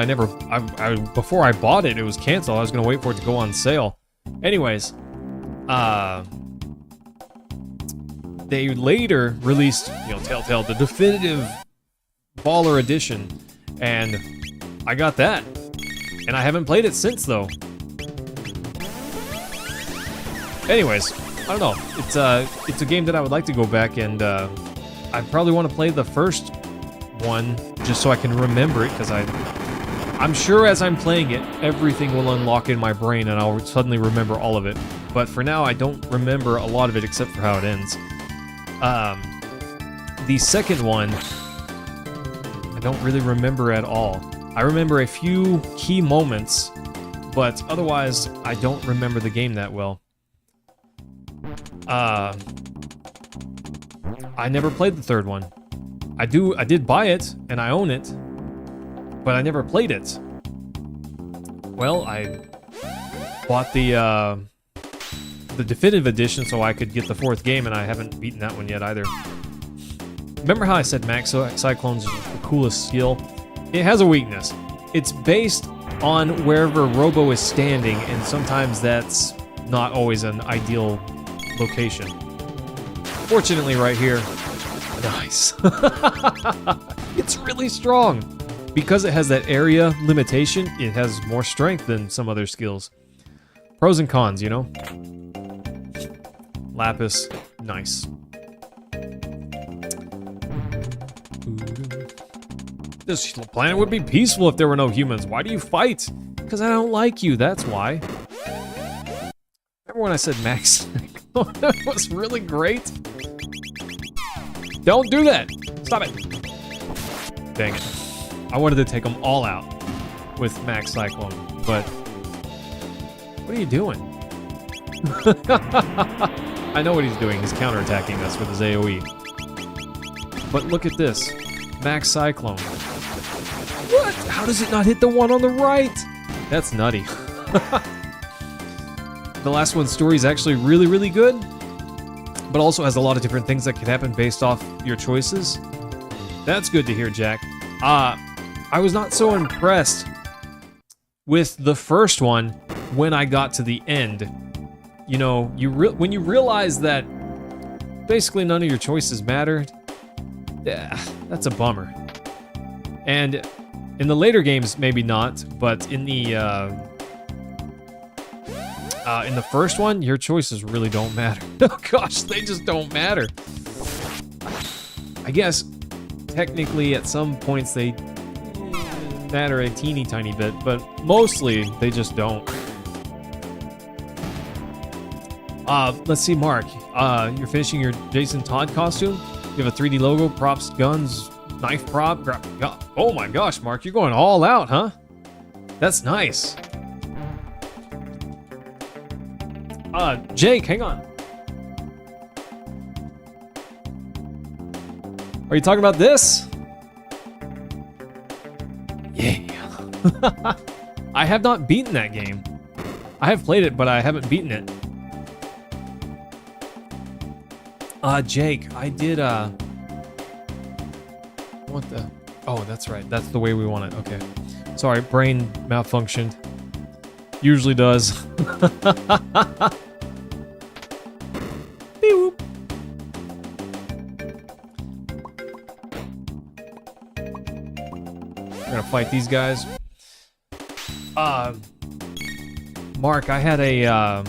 before I bought it, it was canceled. I was gonna wait for it to go on sale. Anyways, they later released, you know, Telltale, the definitive Baller Edition, and I got that, and I haven't played it since, though. Anyways, I don't know. It's a game that I would like to go back and I probably want to play the first one just so I can remember it, because I'm sure as I'm playing it, everything will unlock in my brain and I'll suddenly remember all of it. But for now, I don't remember a lot of it except for how it ends. The second one, I don't really remember at all. I remember a few key moments but otherwise, I don't remember the game that well. I never played the third one. I did buy it, and I own it, but I never played it. Well, I bought the definitive edition so I could get the fourth game, and I haven't beaten that one yet either. Remember how I said Max Cyclone's the coolest skill? It has a weakness. It's based on wherever Robo is standing, and sometimes that's not always an ideal location. Fortunately, right here, nice. It's really strong. Because it has that area limitation, it has more strength than some other skills. Pros and cons, you know? Lapis, nice. This planet would be peaceful if there were no humans. Why do you fight? Because I don't like you, that's why. Remember when I said Max? That was really great. Don't do that! Stop it! Dang it. I wanted to take them all out with Max Cyclone, but... What are you doing? I know what he's doing. He's counterattacking us with his AoE. But look at this. Max Cyclone. What? How does it not hit the one on the right? That's nutty. The last one's story is actually really, really good, but also has a lot of different things that could happen based off your choices. That's good to hear, Jack. I was not so impressed with the first one when I got to the end. You know, when you realize that basically none of your choices mattered, yeah, that's a bummer. And in the later games, maybe not, but in the first one, your choices really don't matter. Oh gosh, they just don't matter. I guess technically at some points they matter a teeny tiny bit, but mostly they just don't. Let's see, Mark. You're finishing your Jason Todd costume? You have a 3D logo, props, guns, knife prop. Oh my gosh, Mark, you're going all out, huh? That's nice. Jake, hang on. Are you talking about this? Yeah. I have not beaten that game. I have played it, but I haven't beaten it. Jake, I did, what the? Oh, that's right. That's the way we want it. Okay. Sorry, brain malfunctioned. Usually does. Beep-whoop. We're gonna fight these guys. Mark, I had a, I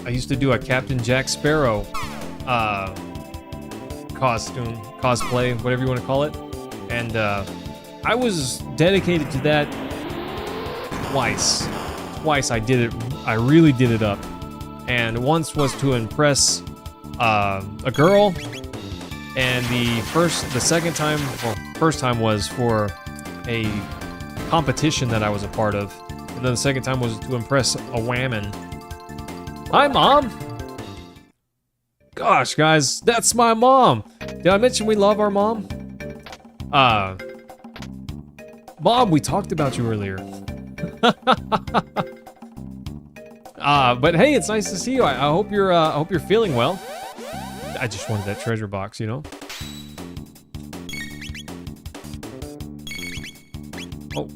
used to do a Captain Jack Sparrow, cosplay, whatever you want to call it. And, I was dedicated to that twice. Twice I did it, I really did it up. And once was to impress, a girl. And the second time, well, first time was for a competition that I was a part of. And then the second time was to impress a whammon. Hi, Mom! Gosh, guys, that's my mom! Did I mention we love our mom? Mom, we talked about you earlier. But hey, it's nice to see you. I hope you're feeling well. I just wanted that treasure box, you know? Oh.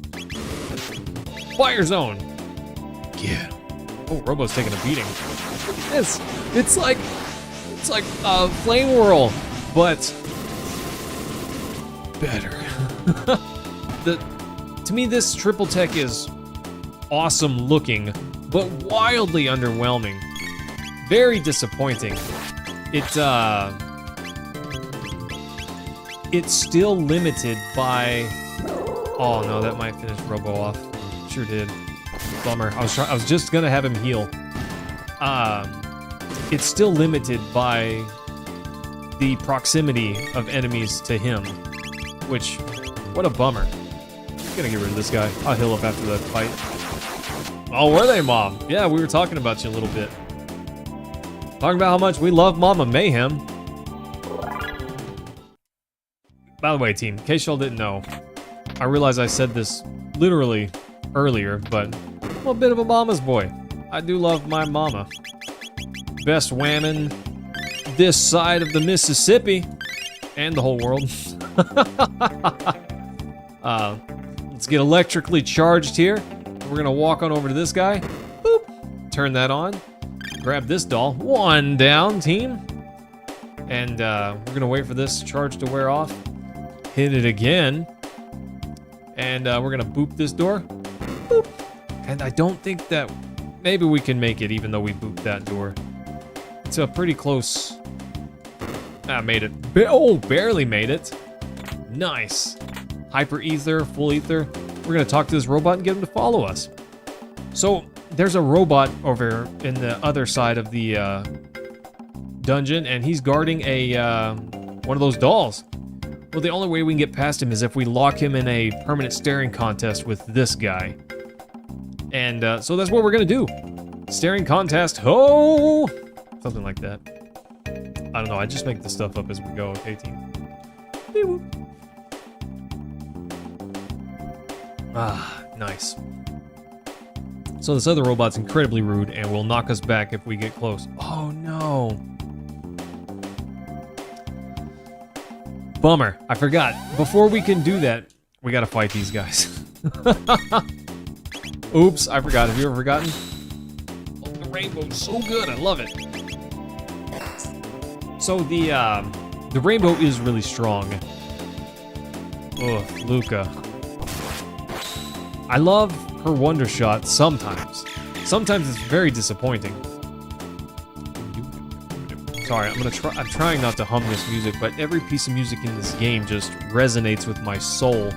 Fire zone! Yeah. Oh, Robo's taking a beating. Look at this. It's like Flame Whirl, but better. To me, this triple tech is awesome looking, but wildly underwhelming. Very disappointing. It's still limited by. Oh no, that might finish Robo off. Sure did. Bummer. I was just gonna have him heal. It's still limited by the proximity of enemies to him, which, what a bummer. I'm gonna get rid of this guy. I'll heal up after the fight. Oh, were they, Mom? Yeah, we were talking about you a little bit. Talking about how much we love Mama Mayhem. By the way, team, in case y'all didn't know, I realize I said this literally earlier, but I'm a bit of a mama's boy. I do love my mama. Best whammon this side of the Mississippi and the whole world. Let's get electrically charged here. We're gonna walk on over to this guy. Boop. Turn that on. Grab this doll. One down, team. And we're gonna wait for this charge to wear off. Hit it again. And we're gonna boop this door. Boop. And I don't think that... Maybe we can make it even though we booped that door. It's a pretty close... made it. Barely made it. Nice. Hyper ether, full ether. We're gonna talk to this robot and get him to follow us. So there's a robot over in the other side of the dungeon, and he's guarding a one of those dolls. Well, the only way we can get past him is if we lock him in a permanent staring contest with this guy. And so that's what we're gonna do. Staring contest, ho! Something like that. I don't know, I just make the stuff up as we go, okay, team? Ah, nice. So this other robot's incredibly rude and will knock us back if we get close. Oh no. Bummer, I forgot. Before we can do that, we gotta fight these guys. Oops, I forgot. Have you ever forgotten? Oh, the rainbow's so good, I love it. So the rainbow is really strong. Ugh, Lucca. I love her wonder shot sometimes. Sometimes it's very disappointing. Sorry, I'm trying not to hum this music, but every piece of music in this game just resonates with my soul.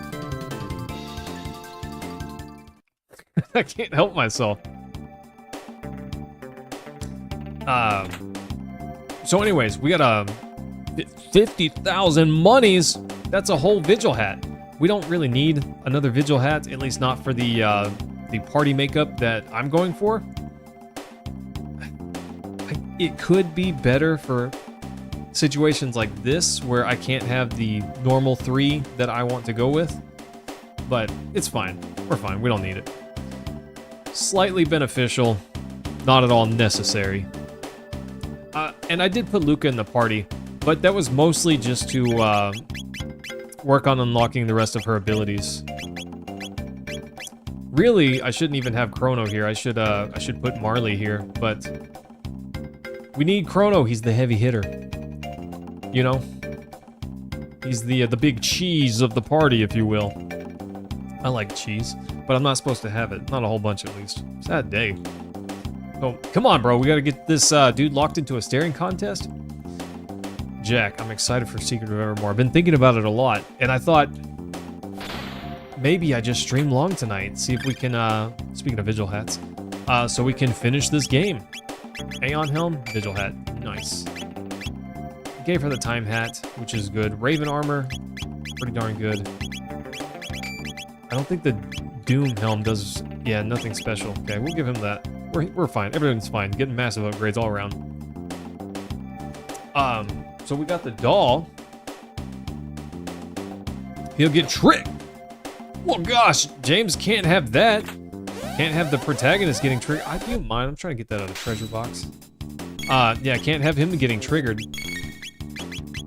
I can't help myself. So anyways, we got 50,000 monies. That's a whole vigil hat. We don't really need another vigil hat, at least not for the party makeup that I'm going for. It could be better for situations like this, where I can't have the normal 3 that I want to go with. But it's fine. We're fine. We don't need it. Slightly beneficial, not at all necessary. And I did put Lucca in the party, but that was mostly just to work on unlocking the rest of her abilities. Really, I shouldn't even have Chrono here. I should put Marley here, but we need Chrono. He's the heavy hitter. You know? He's the big cheese of the party, if you will. I like cheese, but I'm not supposed to have it. Not a whole bunch, at least. Sad day. Oh, come on, bro. We gotta get this dude locked into a staring contest. Jack, I'm excited for Secret of Evermore. I've been thinking about it a lot, and I thought maybe I just stream long tonight. See if we can, speaking of vigil hats, so we can finish this game. Aeon Helm, vigil hat, nice. Gave her the time hat, which is good. Raven armor, pretty darn good. I don't think the Doom helm does, yeah, nothing special. Okay, we'll give him that. We're fine, everything's fine. Getting massive upgrades all around. So we got the doll. He'll get tricked. Well, gosh, James can't have that. Can't have the protagonist getting triggered. I do mind. I'm trying to get that out of the treasure box. Yeah, can't have him getting triggered.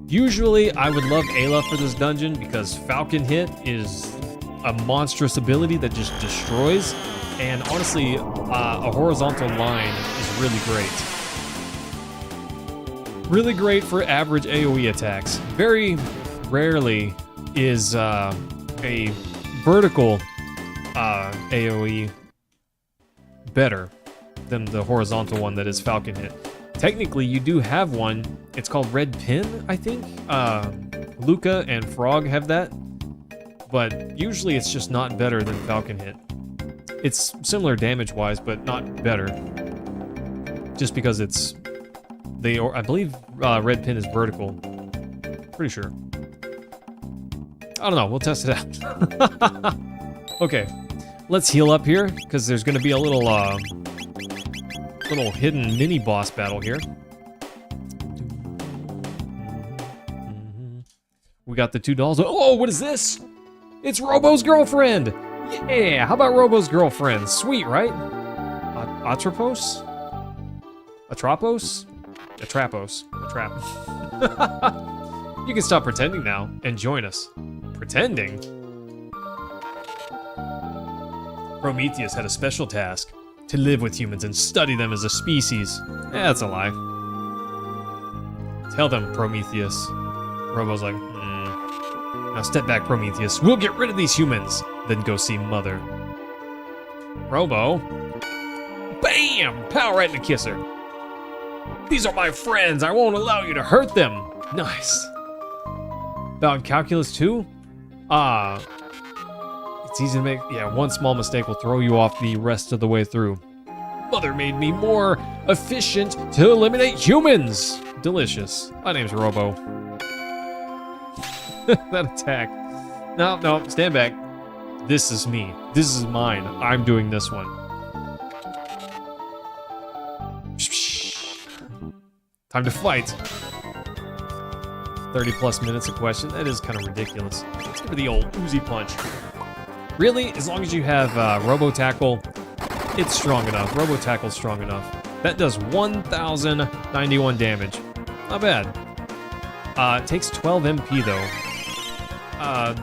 Usually, I would love Ayla for this dungeon because Falcon Hit is a monstrous ability that just destroys. And honestly, a horizontal line is really great. Really great for average AoE attacks. Very rarely is a vertical AoE better than the horizontal one that is Falcon Hit. Technically, you do have one. It's called Red Pin, I think. Lucca and Frog have that. But usually it's just not better than Falcon Hit. It's similar damage-wise, but not better. Just because it's... I believe Red Pin is vertical. Pretty sure. I don't know, we'll test it out. Okay. let's heal up here, because there's going to be a little hidden mini boss battle here. We got the 2 dolls. Oh, what is this? It's Robo's girlfriend. Yeah, how about Robo's girlfriend? Sweet, right? Atropos? Atropos? Atrapos. Atrap. You can stop pretending now and join us. Pretending? Prometheus had a special task. To live with humans and study them as a species. That's a lie. Tell them, Prometheus. Robo's like, Now step back, Prometheus. We'll get rid of these humans. Then go see Mother. Robo. Bam! Pow right in the kisser. These are my friends. I won't allow you to hurt them. Nice. About calculus 2? It's easy to make. Yeah, one small mistake will throw you off the rest of the way through. Mother made me more efficient to eliminate humans. Delicious. My name's Robo. That attack. No, stand back. This is me. This is mine. I'm doing this one. Time to fight. 30 plus minutes a question. That is kind of ridiculous. Let's give her the old Uzi punch. Really? As long as you have Robo Tackle, it's strong enough. Robo Tackle's strong enough. That does 1,091 damage. Not bad. It takes 12 MP though.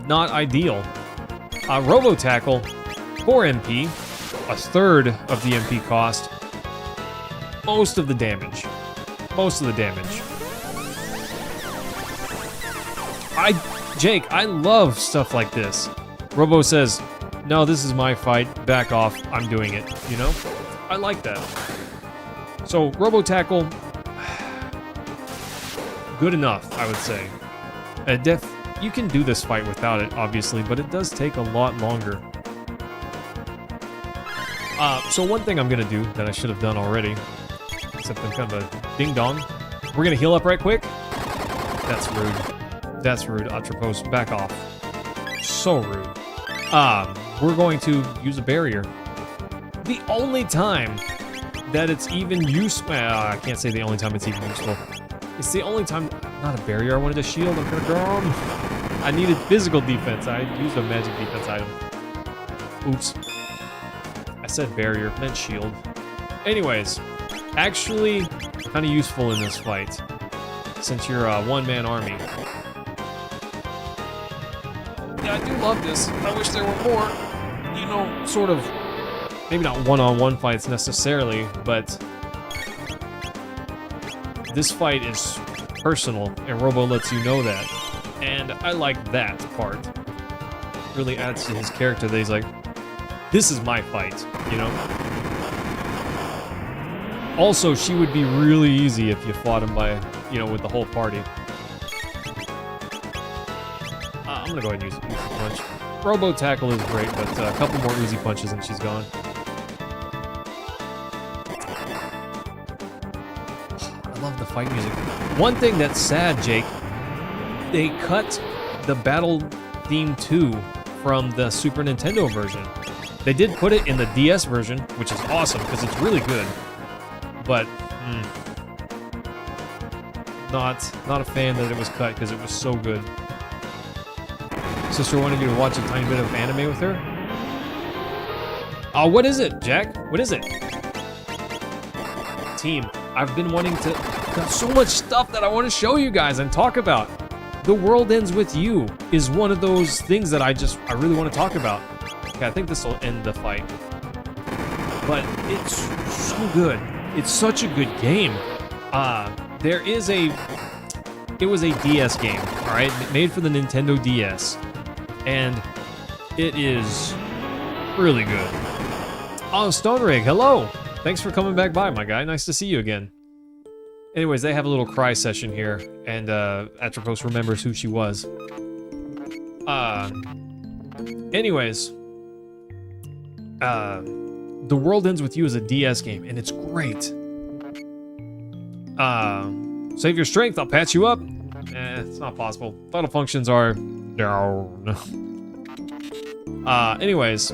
Not ideal. Robo Tackle, 4 MP, a third of the MP cost. Most of the damage. Jake, I love stuff like this. Robo says, no, this is my fight, back off, I'm doing it, you know? I like that. So, Robo Tackle, good enough, I would say. You can do this fight without it, obviously, but it does take a lot longer. So one thing I'm gonna do that I should have done already, except I'm kind of a ding-dong, we're gonna heal up right quick. That's rude. That's rude, Atropos, back off. So rude. We're going to use a barrier. The only time that it's even useful, I can't say the only time it's even useful. It's the only time, not a barrier, I wanted a shield, I'm gonna go. I needed physical defense, I used a magic defense item. Oops. I said barrier, meant shield. Anyways, actually kind of useful in this fight, since you're a one-man army. Yeah, I do love this. I wish there were more, you know, sort of, maybe not one-on-one fights necessarily, but this fight is personal, and Robo lets you know that. And I like that part. Really adds to his character that he's like, this is my fight, you know? Also, she would be really easy if you fought him by, you know, with the whole party. I'm gonna go ahead and use Uzi Punch. Robo Tackle is great, but a couple more Uzi Punches and she's gone. I love the fight music. One thing that's sad, Jake, they cut the battle theme 2 from the Super Nintendo version. They did put it in the DS version, which is awesome because it's really good. But not a fan that it was cut because it was so good. Sister wanted you to watch a tiny bit of anime with her. Oh, what is it, Jack? What is it? Team, I've been wanting to. Got so much stuff that I want to show you guys and talk about. The World Ends With You is one of those things that I really want to talk about. Okay, I think this will end the fight. But it's so good. It's such a good game. It was a DS game, all right, made for the Nintendo DS, and it is really good. Oh, Stone Rig, hello. Thanks for coming back by, my guy. Nice to see you again. Anyways, they have a little cry session here, and Atropos remembers who she was. Anyways, The World Ends With You is a DS game, and it's great. Save your strength, I'll patch you up. It's not possible. Vital functions are down. Anyways,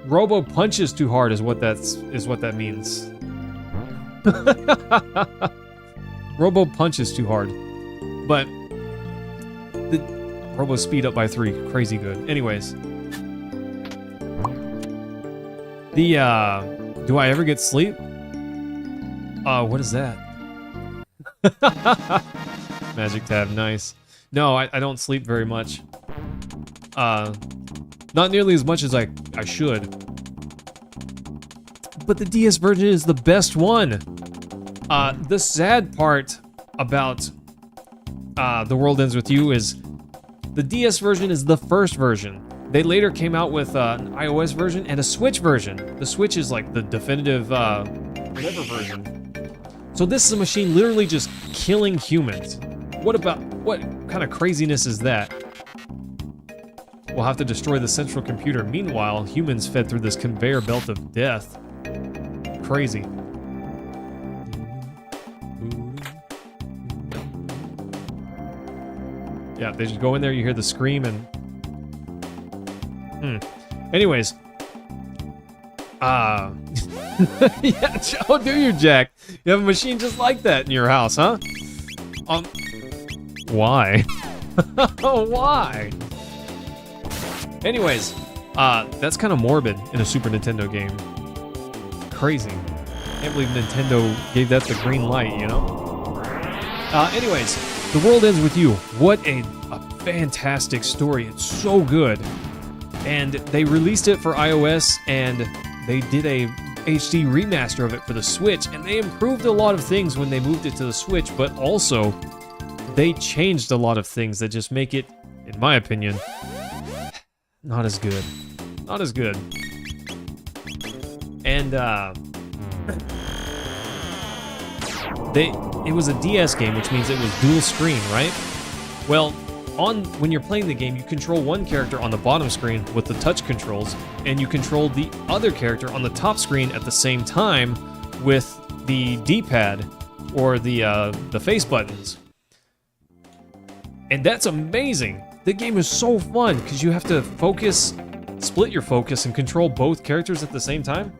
Robo punches too hard is what that means. Robo punches too hard. But the Robo speed up by 3. Crazy good. Anyways. Do I ever get sleep? What is that? Magic tab, nice. No, I don't sleep very much. Not nearly as much as I should. But the DS version is the best one. The sad part about The World Ends With You is the DS version is the first version. They later came out with an iOS version and a Switch version. The Switch is like the definitive whatever version. So this is a machine literally just killing humans. What kind of craziness is that? We'll have to destroy the central computer. Meanwhile, humans fed through this conveyor belt of death. Crazy. Yeah, they just go in there, you hear the scream, and... Anyways. Yeah, how do you, Jack? You have a machine just like that in your house, huh? Why? Why? Anyways, that's kind of morbid in a Super Nintendo game. Crazy. Can't believe Nintendo gave that the green light, you know? Anyways, The World Ends With You. What a fantastic story. It's so good. And they released it for iOS, and they did a HD remaster of it for the Switch, and they improved a lot of things when they moved it to the Switch, but also they changed a lot of things that just make it, in my opinion, not as good. Not as good. And it was a DS game, which means it was dual screen, right? Well, when you're playing the game, you control one character on the bottom screen with the touch controls, and you control the other character on the top screen at the same time with the D-pad or the face buttons. And that's amazing. The game is so fun because you have to split your focus and control both characters at the same time.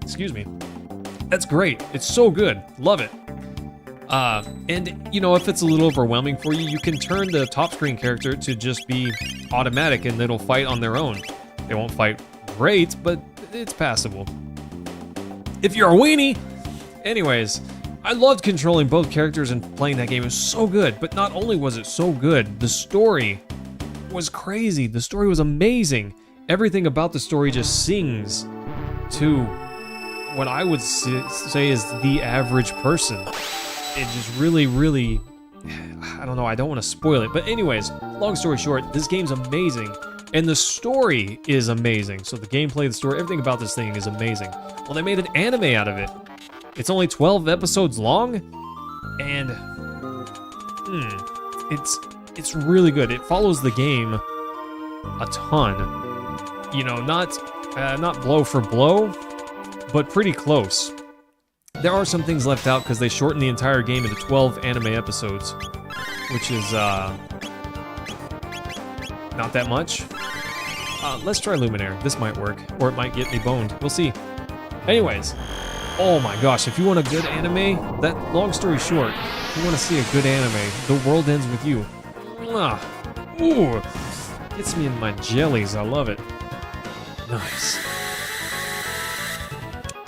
Excuse me. That's great. It's so good. Love it. And, you know, if it's a little overwhelming for you, you can turn the top screen character to just be automatic and it'll fight on their own. They won't fight great, but it's passable. If you're a weenie! Anyways, I loved controlling both characters and playing that game. It was so good, but not only was it so good, the story was crazy. The story was amazing. Everything about the story just sings to what I would say is the average person. It just really, really, I don't know, I don't want to spoil it. But anyways, long story short, this game's amazing. And the story is amazing. So the gameplay, the story, everything about this thing is amazing. Well, they made an anime out of it. It's only 12 episodes long. And it's really good. It follows the game a ton. You know, not blow for blow, but pretty close. There are some things left out because they shortened the entire game into 12 anime episodes, which is not that much. Let's try Luminaire. This might work, or it might get me boned. We'll see. Anyways, oh my gosh, if you want a good anime, long story short, if you want to see a good anime, The World Ends With You. Mwah. Ooh, gets me in my jellies. I love it. Nice.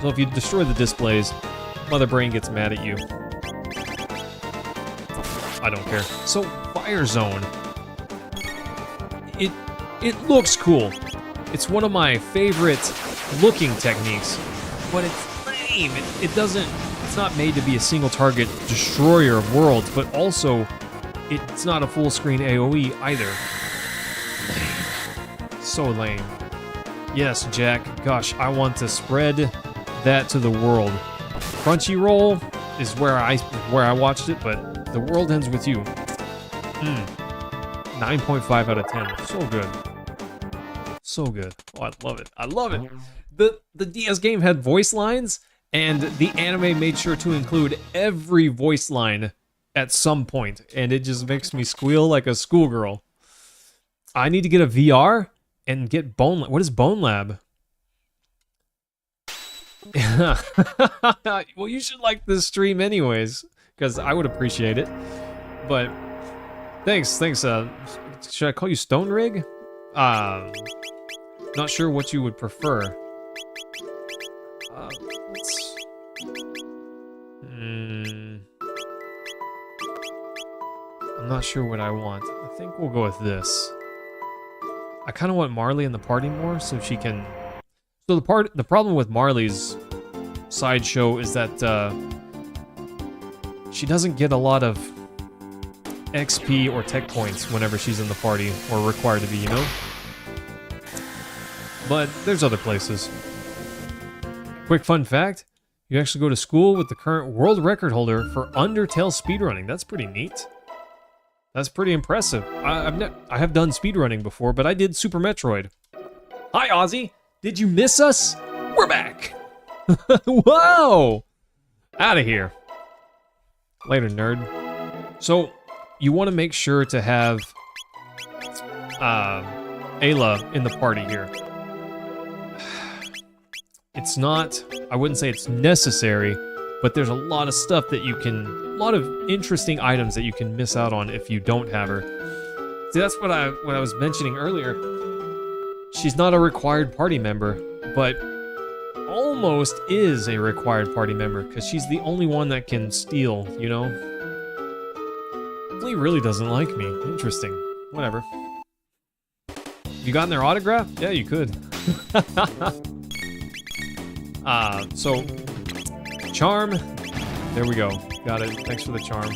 So if you destroy the displays, Mother Brain gets mad at you. I don't care. So, Fire Zone. It looks cool. It's one of my favorite looking techniques, but it's lame. It's not made to be a single target destroyer of worlds, but also it's not a full screen AoE either. Lame. So lame. Yes, Jack. Gosh, I want to spread that to the world. Crunchyroll is where I watched it, but The World Ends With You. 9.5 out of 10. So good. So good. Oh, I love it. I love it. The DS game had voice lines, and the anime made sure to include every voice line at some point, and it just makes me squeal like a schoolgirl. I need to get a VR and get Bone Lab. What is Bone Lab? Well, you should like this stream anyways, because I would appreciate it. But thanks. Should I call you Stone Rig? Not sure what you would prefer. Let's... I'm not sure what I want. I think we'll go with this. I kind of want Marley in the party more, so she can... So the problem with Marley's sideshow is that she doesn't get a lot of XP or tech points whenever she's in the party, or required to be, you know? But there's other places. Quick fun fact, you actually go to school with the current world record holder for Undertale speedrunning. That's pretty neat. That's pretty impressive. I have done speedrunning before, but I did Super Metroid. Hi, Ozzy! Did you miss us? We're back! Whoa! Out of here. Later, nerd. So, you want to make sure to have Ayla in the party here. It's not, I wouldn't say it's necessary, but there's a lot of stuff that you can, a lot of interesting items that you can miss out on if you don't have her. See, that's what I was mentioning earlier. She's not a required party member, but almost is a required party member, because she's the only one that can steal, you know? Flea really doesn't like me. Interesting. Whatever. You gotten their autograph? Yeah, you could. So, charm. There we go. Got it. Thanks for the charm.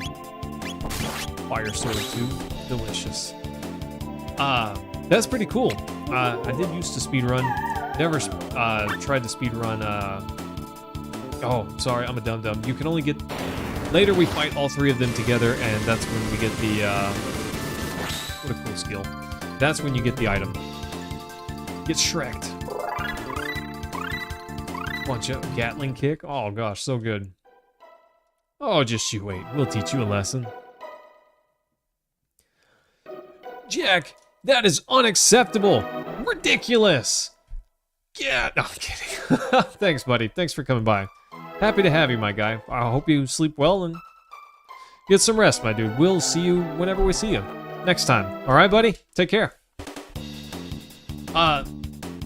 Fire sword too. Delicious. That's pretty cool. I did used to speedrun. Never tried to speedrun. Oh, sorry, I'm a dum-dum. You can only get... Later we fight all three of them together, and that's when we get the... What a cool skill. That's when you get the item. Get Shrek'd. Bunch of Gatling kick. Oh gosh, so good. Oh, just you wait. We'll teach you a lesson. Jack, that is unacceptable. Ridiculous. Yeah, no, I'm kidding. Thanks, buddy. Thanks for coming by. Happy to have you, my guy. I hope you sleep well and get some rest, my dude. We'll see you whenever we see you. Next time. All right, buddy? Take care.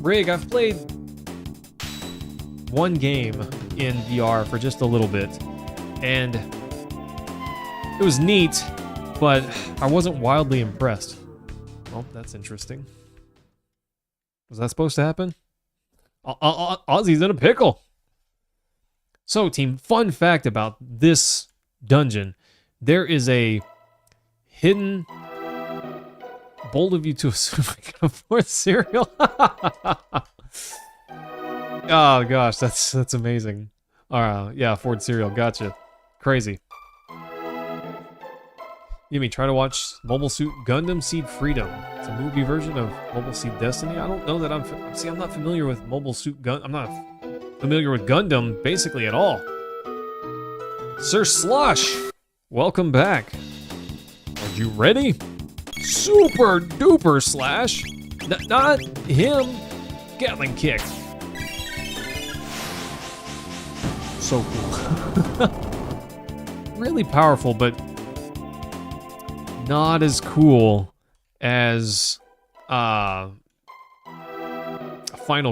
Rig, I've played one game in VR for just a little bit, and it was neat, but I wasn't wildly impressed. Oh, that's interesting. Was that supposed to happen? Ozzy's in a pickle. So, team, fun fact about this dungeon. There is a hidden bold of you to assume I can afford cereal. Oh gosh, that's amazing. Yeah, afford cereal, gotcha. Crazy. You mean try to watch Mobile Suit Gundam Seed Freedom? It's a movie version of Mobile Suit Destiny. I don't know that I'm not familiar with Mobile Suit Gundam. I'm not familiar with Gundam basically at all. Sir Slush, welcome back. Are you ready? Super duper slash. Not him. Gatling kick. So cool. Really powerful, but not as cool as Final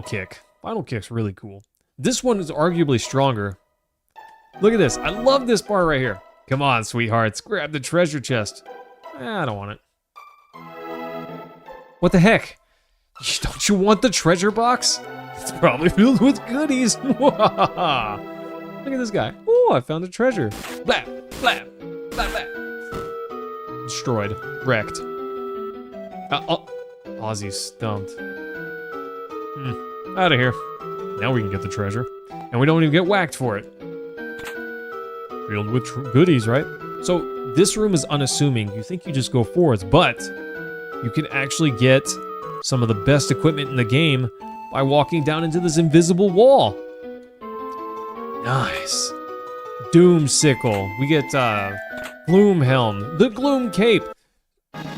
Kick. Final Kick's really cool. This one is arguably stronger. Look at this. I love this part right here. Come on, sweethearts. Grab the treasure chest. I don't want it. What the heck? Don't you want the treasure box? It's probably filled with goodies. Look at this guy. Oh, I found a treasure. Blap, blap, blap, blap. Destroyed. Wrecked. Ozzy's stumped. Out of here. Now we can get the treasure. And we don't even get whacked for it. Filled with goodies, right? So, this room is unassuming. You think you just go forwards, but you can actually get some of the best equipment in the game by walking down into this invisible wall. Nice. Doom Sickle. We get Gloom Helm, the Gloom Cape.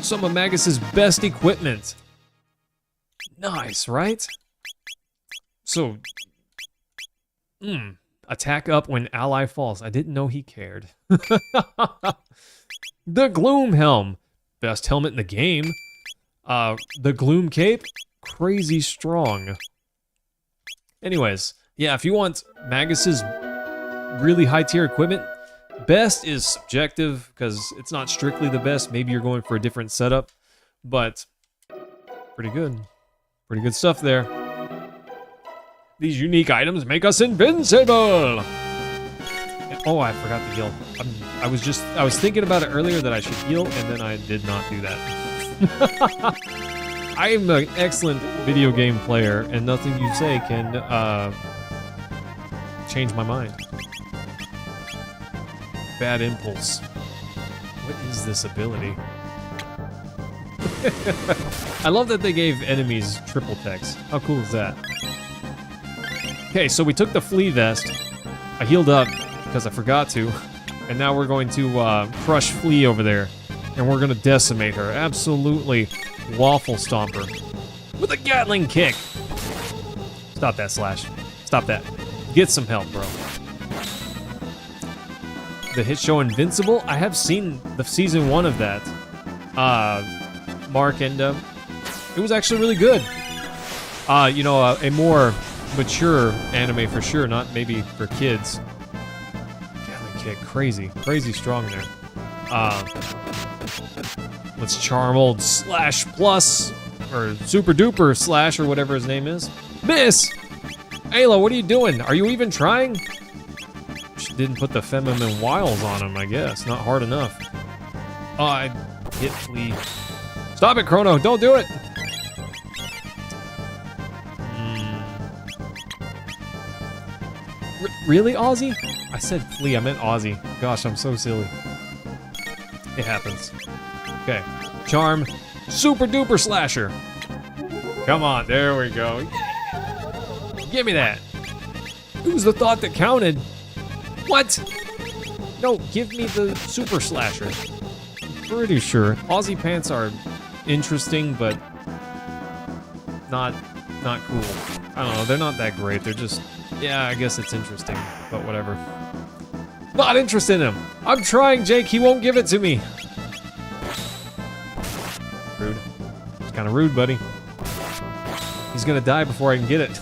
Some of Magus's best equipment. Nice, right? So, Attack up when ally falls. I didn't know he cared. The Gloom Helm. Best helmet in the game. The Gloom Cape. Crazy strong. Anyways, yeah, if you want Magus's really high tier equipment, best is subjective because it's not strictly the best. Maybe you're going for a different setup, but pretty good. Pretty good stuff there. These unique items make us invincible. Oh, I forgot to heal. I was thinking about it earlier that I should heal, and then I did not do that. I am an excellent video game player, and nothing you say can change my mind. Bad impulse. What is this ability? I love that they gave enemies triple text. How cool is that? Okay, so we took the flea vest. I healed up because I forgot to. And now we're going to crush Flea over there. And we're going to decimate her. Absolutely waffle stomp her. With a Gatling kick. Stop that, Slash. Stop that. Get some help, bro. The hit show Invincible? I have seen the season 1 of that. Mark, and it was actually really good. You know, a more mature anime for sure, not maybe for kids. Gatling kick, crazy strong there. Let's charm old Slash Plus, or Super Duper Slash, or whatever his name is. Miss! Ayla, what are you doing? Are you even trying? She didn't put the feminine wiles on him, I guess. Not hard enough. Oh, I hit Flea. Stop it, Chrono. Don't do it. Really, Ozzy? I said Flea. I meant Ozzy. Gosh, I'm so silly. It happens. Okay. Charm. Super Duper Slasher. Come on. There we go. Give me that. It was the thought that counted. What? No, give me the Super Slasher. Pretty sure. Aussie pants are interesting, but not cool. I don't know, they're not that great. They're just, yeah, I guess it's interesting, but whatever. Not interested in him. I'm trying, Jake. He won't give it to me. Rude. It's kind of rude, buddy. He's gonna die before I can get it.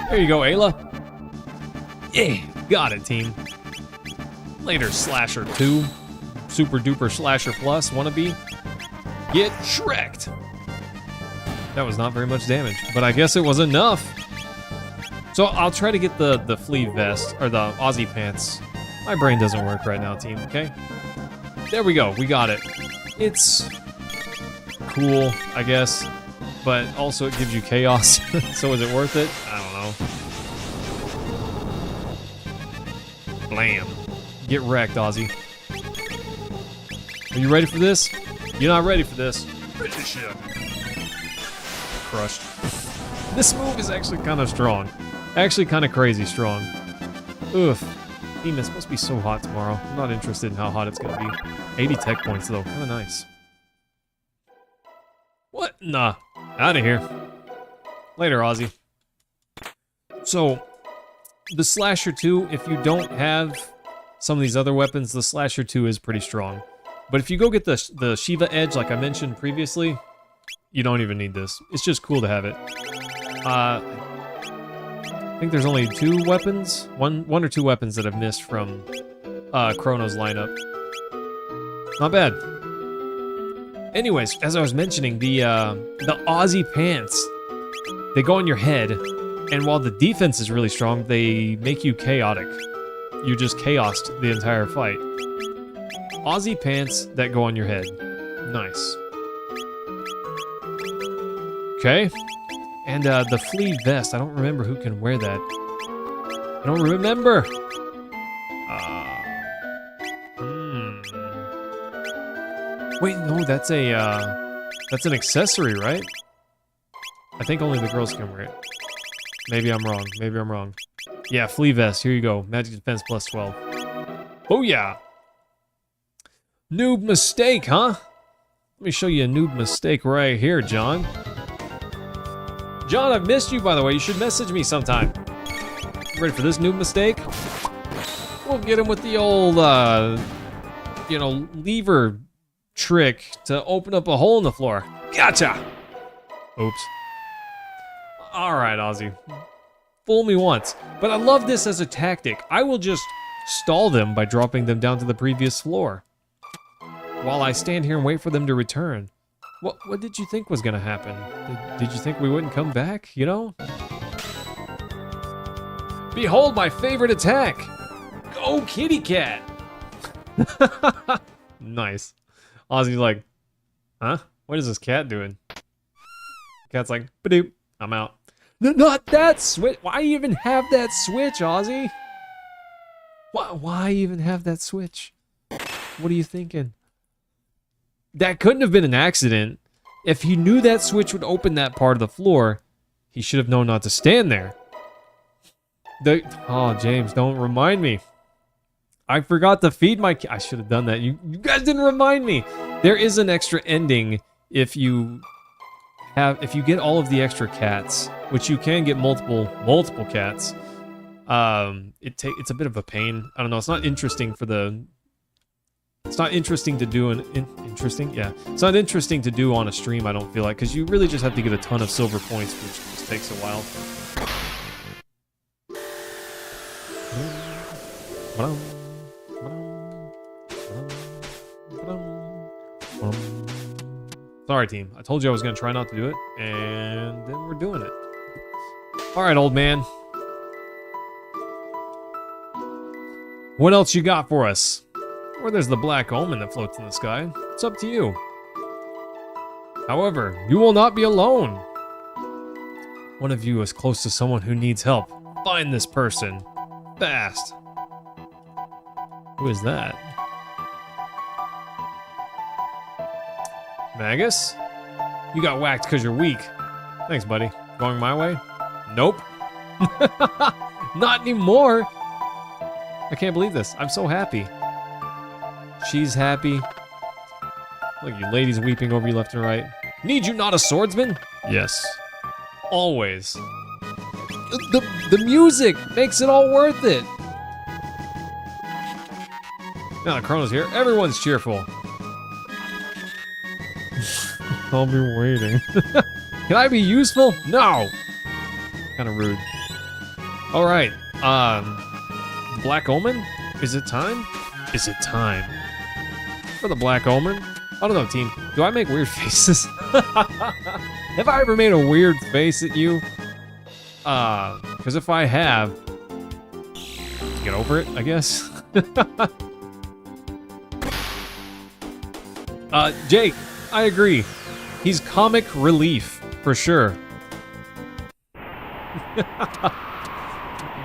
There you go, Ayla. Yeah, got it, team. Later, Slasher 2. Super Duper Slasher Plus, wannabe. Get Shrek'd. That was not very much damage, but I guess it was enough. So I'll try to get the Flea vest, or the Aussie pants. My brain doesn't work right now, team, okay? There we go, we got it. It's cool, I guess, but also it gives you chaos. So is it worth it? I don't know. Blam. Get wrecked, Ozzy. Are you ready for this? You're not ready for this. Crushed. This move is actually kind of strong. Actually kind of crazy strong. Oof. Team, it's supposed to be so hot tomorrow. I'm not interested in how hot it's going to be. 80 tech points, though. Kind of nice. What? Nah. Out of here. Later, Ozzy. So, the Slasher 2, if you don't have some of these other weapons, the Slasher 2 is pretty strong. But if you go get the Shiva Edge, like I mentioned previously, you don't even need this. It's just cool to have it. I think there's only 2 weapons, one or 2 weapons that I've missed from Chrono's lineup. Not bad. Anyways, as I was mentioning, the Aussie pants, they go on your head, and while the defense is really strong, they make you chaotic. You just chaosed the entire fight. Aussie pants that go on your head. Nice. Okay. And the Flea vest. I don't remember who can wear that. I don't remember. Wait, no, that's an accessory, right? I think only the girls can wear it. Maybe I'm wrong. Maybe I'm wrong. Yeah, Flea vest. Here you go. Magic defense plus 12. Oh yeah. Noob mistake, huh? Let me show you a noob mistake right here, John. John, I've missed you, by the way. You should message me sometime. Ready for this new mistake? We'll get him with the old, you know, lever trick to open up a hole in the floor. Gotcha! Oops. All right, Ozzy. Fool me once. But I love this as a tactic. I will just stall them by dropping them down to the previous floor, while I stand here and wait for them to return. What did you think was gonna happen? Did you think we wouldn't come back, you know? Behold my favorite attack! Go kitty cat! Nice. Ozzy's like, huh? What is this cat doing? Cat's like, ba-doop, I'm out. Not that switch! Why even have that switch, Ozzy? Why even have that switch? What are you thinking? That couldn't have been an accident. If he knew that switch would open that part of the floor, he should have known not to stand there. Oh, James, don't remind me. I forgot to feed my cat. I should have done that. You guys didn't remind me. There is an extra ending if you get all of the extra cats, which you can get multiple cats. It's a bit of a pain. I don't know. It's not interesting for the. It's not interesting to do interesting. Yeah, it's not interesting to do on a stream. I don't feel like, because you really just have to get a ton of silver points, which just takes a while. Sorry, team. I told you I was gonna try not to do it, and then we're doing it. All right, old man. What else you got for us? Or there's the black omen that floats in the sky. It's up to you. However, you will not be alone. One of you is close to someone who needs help. Find this person. Fast. Who is that? Magus? You got whacked because you're weak. Thanks, buddy. Going my way? Nope. Not anymore. I can't believe this. I'm so happy. She's happy. Look, you ladies weeping over you left and right. Need you not a swordsman? Yes. Always. The music makes it all worth it. Now that Chrono's here, everyone's cheerful. I'll be waiting. Can I be useful? No. Kind of rude. All right. Black Omen? Is it time? Is it time? For the Black Omen? I don't know, team. Do I make weird faces? Have I ever made a weird face at you? Because if I have, get over it, I guess. Jake, I agree. He's comic relief, for sure.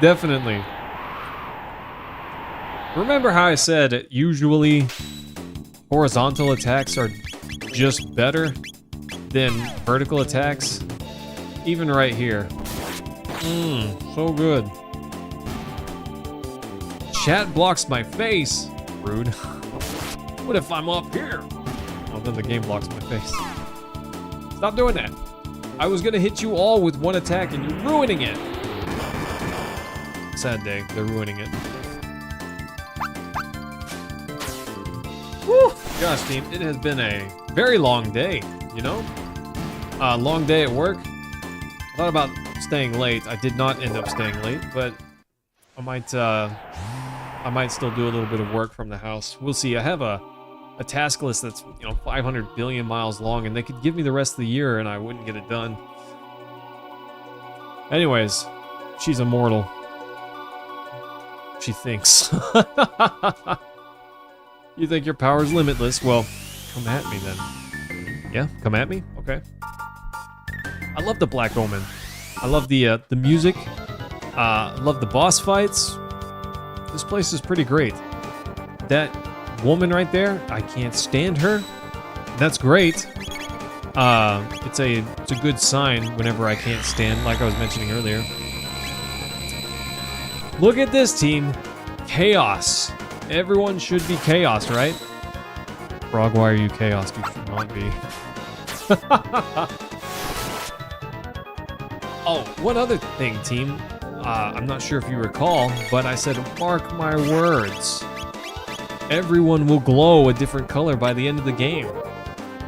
Definitely. Remember how I said usually horizontal attacks are just better than vertical attacks? Even right here. So good. Chat blocks my face. Rude. What if I'm up here? Well, then the game blocks my face. Stop doing that. I was gonna hit you all with one attack and you're ruining it. Sad day, they're ruining it. Woo! Gosh, team, it has been a very long day, you know? Long day at work. I thought about staying late. I did not end up staying late, but I might still do a little bit of work from the house. We'll see. I have a task list that's, 500 billion miles long, and they could give me the rest of the year and I wouldn't get it done. Anyways, she's immortal. She thinks. You think your power's limitless? Well, come at me then. Yeah, come at me? Okay. I love the Black Omen. I love the music. I love the boss fights. This place is pretty great. That woman right there, I can't stand her. That's great. It's a good sign whenever I can't stand, like I was mentioning earlier. Look at this, team. Chaos. Everyone should be chaos, right? Frog, why are you chaos? You should not be. Oh, one other thing, team. I'm not sure if you recall, but I said, mark my words. Everyone will glow a different color by the end of the game.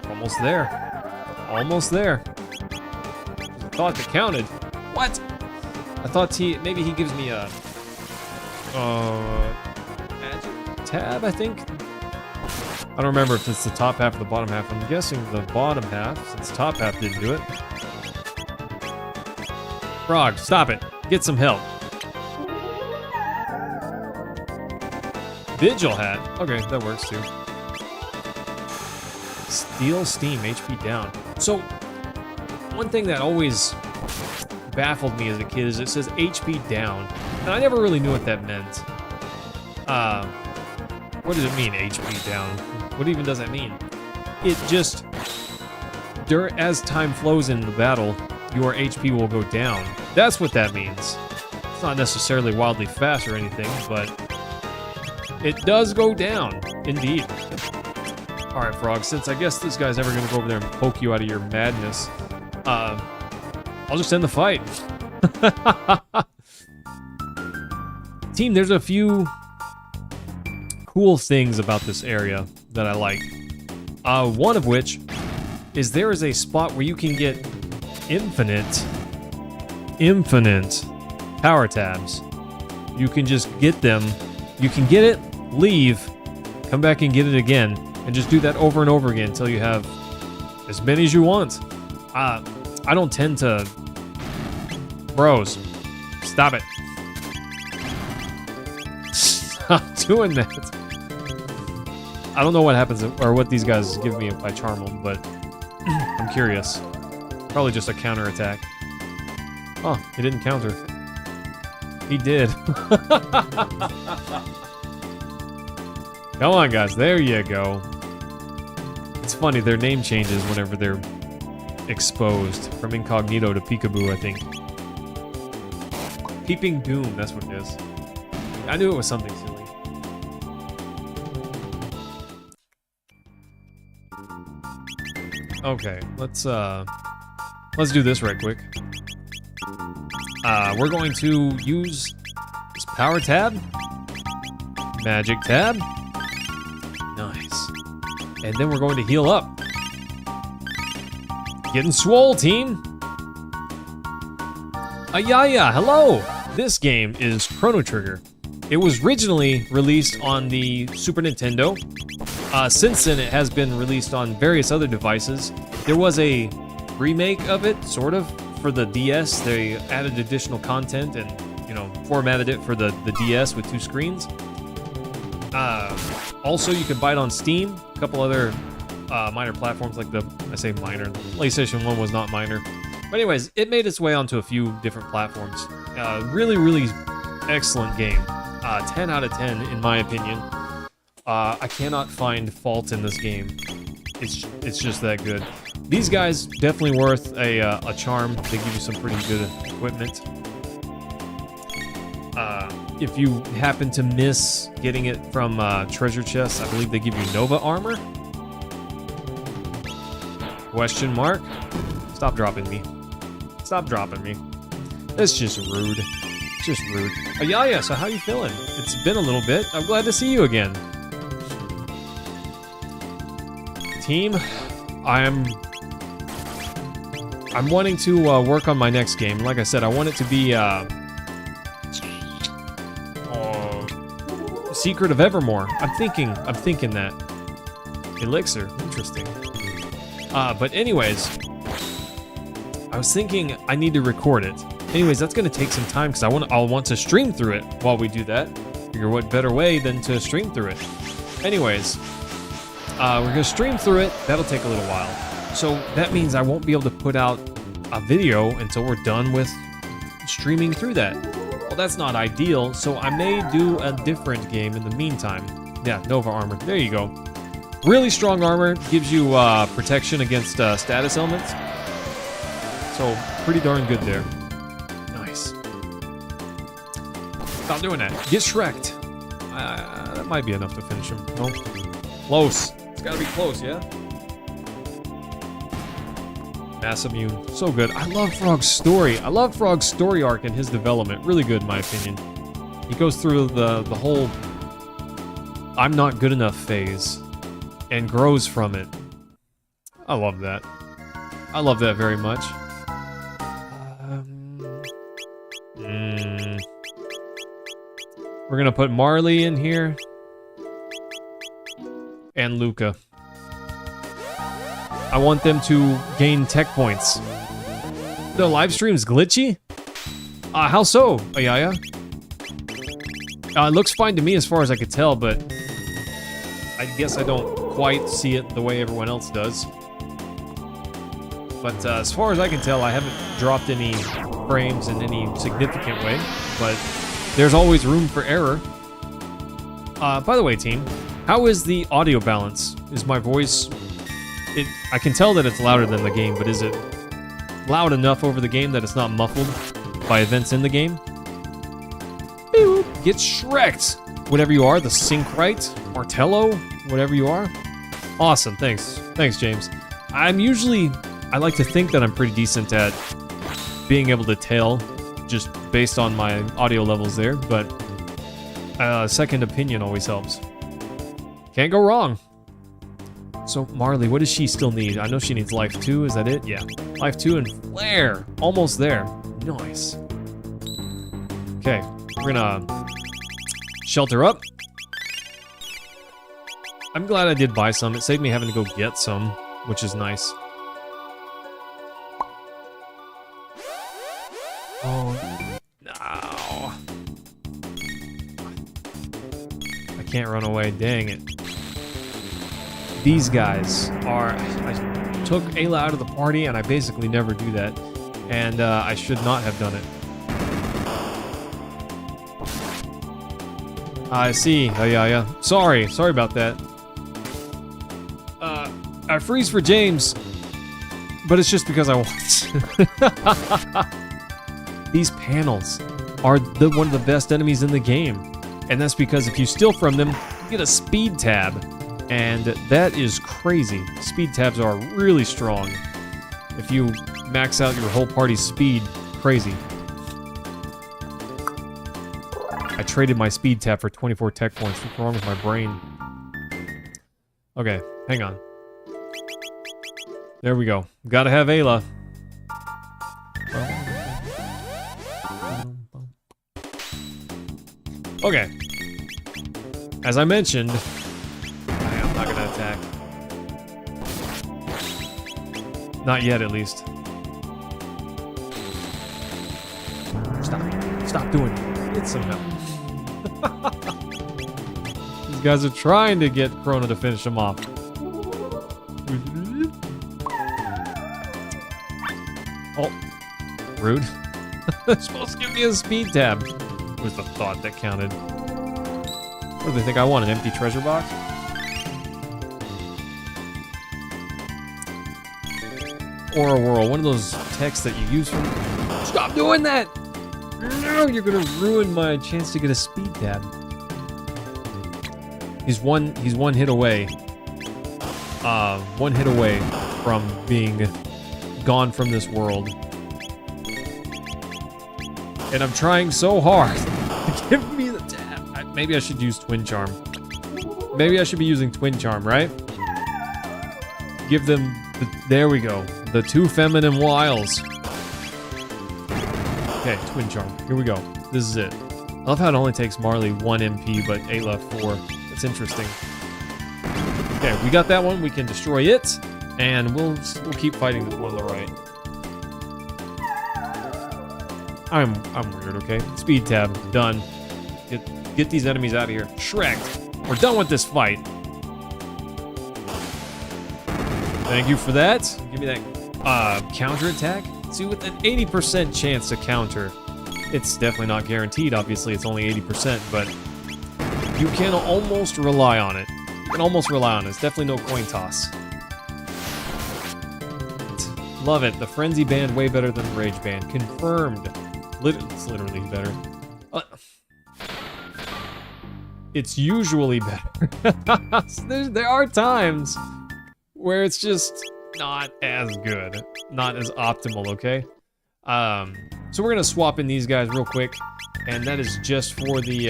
Almost there. Almost there. I thought that counted. What? I thought maybe he gives me a magic tab, I think. I don't remember if it's the top half or the bottom half. I'm guessing the bottom half, since the top half didn't do it. Frog, stop it. Get some help. Vigil hat. Okay, that works too. Steel steam, HP down. So, one thing that always baffled me as a kid is it says HP down. And I never really knew what that meant. What does it mean, HP down? What even does that mean? It just, as time flows in the battle, your HP will go down. That's what that means. It's not necessarily wildly fast or anything, but it does go down, indeed. All right, Frog, since I guess this guy's ever going to go over there and poke you out of your madness, I'll just end the fight. Team, there's a few cool things about this area that I like. One of which is there is a spot where you can get infinite power tabs. You can just get them. You can get it, leave, come back and get it again, and just do that over and over again until you have as many as you want. I don't tend to... Bros, stop it. Stop doing that. I don't know what happens, or what these guys give me if I charm them, but I'm curious. Probably just a counterattack. Oh, he didn't counter. He did. Come on, guys. There you go. It's funny, their name changes whenever they're exposed. From Incognito to Peekaboo, I think. Peeping Doom, that's what it is. I knew it was something silly. Okay, let's do this right quick. We're going to use this power tab, magic tab, nice, and then we're going to heal up. Getting swole, team. Yeah, hello. This game is Chrono Trigger. It was originally released on the Super Nintendo. Since then, it has been released on various other devices. There was a remake of it, sort of, for the DS. They added additional content and, you know, formatted it for the DS with 2 screens. Also, you can buy it on Steam. A couple other minor platforms like I say minor. PlayStation 1 was not minor. But anyways, it made its way onto a few different platforms. Really, really excellent game. 10 out of 10, in my opinion. I cannot find fault in this game. It's just that good. These guys definitely worth a charm. They give you some pretty good equipment. If you happen to miss getting it from treasure chests, I believe they give you Nova armor. Question mark? Stop dropping me. Stop dropping me. That's just rude. It's just rude. Yeah, so how you feeling? It's been a little bit. I'm glad to see you again. Team, I'm wanting to work on my next game. Like I said, I want it to be Secret of Evermore. I'm thinking that. Elixir, interesting. But anyways, I was thinking I need to record it. Anyways, that's gonna take some time because I'll want to stream through it while we do that. Figure what better way than to stream through it. Anyways, we're gonna stream through it. That'll take a little while. So that means I won't be able to put out a video until we're done with streaming through that. Well, that's not ideal, so I may do a different game in the meantime. Yeah, Nova armor. There you go. Really strong armor. Gives you protection against status elements. So, pretty darn good there. Nice. Stop doing that. Get Shrek'd. That might be enough to finish him. No? Close. It's gotta be close, yeah? Mass Immune. So good. I love Frog's story. I love Frog's story arc and his development. Really good, in my opinion. He goes through the whole I'm not good enough phase and grows from it. I love that. I love that very much. We're gonna put Marley in here. And Lucca. I want them to gain tech points. The live stream's glitchy? How so, Ayaya? It looks fine to me as far as I could tell, but I guess I don't quite see it the way everyone else does. But as far as I can tell, I haven't dropped any frames in any significant way, but there's always room for error. By the way, team, how is the audio balance? Is my voice... I can tell that it's louder than the game, but is it loud enough over the game that it's not muffled by events in the game? Get Shrek'd! Whatever you are, the Syncrite, Martello, whatever you are. Awesome, thanks. Thanks, James. I like to think that I'm pretty decent at being able to tell, just based on my audio levels there, but second opinion always helps. Can't go wrong. So, Marley, what does she still need? I know she needs Life 2, is that it? Yeah. Life 2 and Flare! Almost there. Nice. Okay, we're gonna shelter up. I'm glad I did buy some. It saved me having to go get some, which is nice. Oh, no. I can't run away, dang it. These guys are... I took Ayla out of the party, and I basically never do that. And I should not have done it. I see. Oh, yeah. Sorry about that. I freeze for James, but it's just because I want. These panels are one of the best enemies in the game, and that's because if you steal from them, you get a speed tab, and that is crazy. Speed tabs are really strong. If you max out your whole party's speed, crazy. I traded my speed tab for 24 tech points. What's wrong with my brain? Okay, hang on. There we go. Gotta have Ayla. Okay. As I mentioned, I'm not gonna attack. Not yet, at least. Stop doing it. Get some help. These guys are trying to get Chrono to finish him off. Oh, rude. They're supposed to give me a speed tab. Was the thought that counted. What do they think I want? An empty treasure box? Or a whirl. One of those texts that you use from... Stop doing that! No, you're gonna ruin my chance to get a speed tab. He's one hit away. One hit away from being gone from this world. And I'm trying so hard to give me the tab. Maybe I should use Twin Charm. Maybe I should be using Twin Charm, right? Give them there we go. The two feminine wiles. Okay, Twin Charm. Here we go. This is it. I love how it only takes Marley 1 MP, but Ayla 4. That's interesting. Okay, we got that one. We can destroy it, and we'll keep fighting this one on the right. I'm weird, okay? Speed tab, done. Get these enemies out of here. Shrek'd. We're done with this fight. Thank you for that. Give me that counter attack. See, with an 80% chance to counter, it's definitely not guaranteed. Obviously, it's only 80%, but you can almost rely on it. You can almost rely on it. It's definitely no coin toss. Love it. The Frenzy Band way better than the Rage Band. Confirmed. It's literally better. It's usually better. There are times where it's just not as good. Not as optimal, okay? So we're gonna swap in these guys real quick, and that is just for the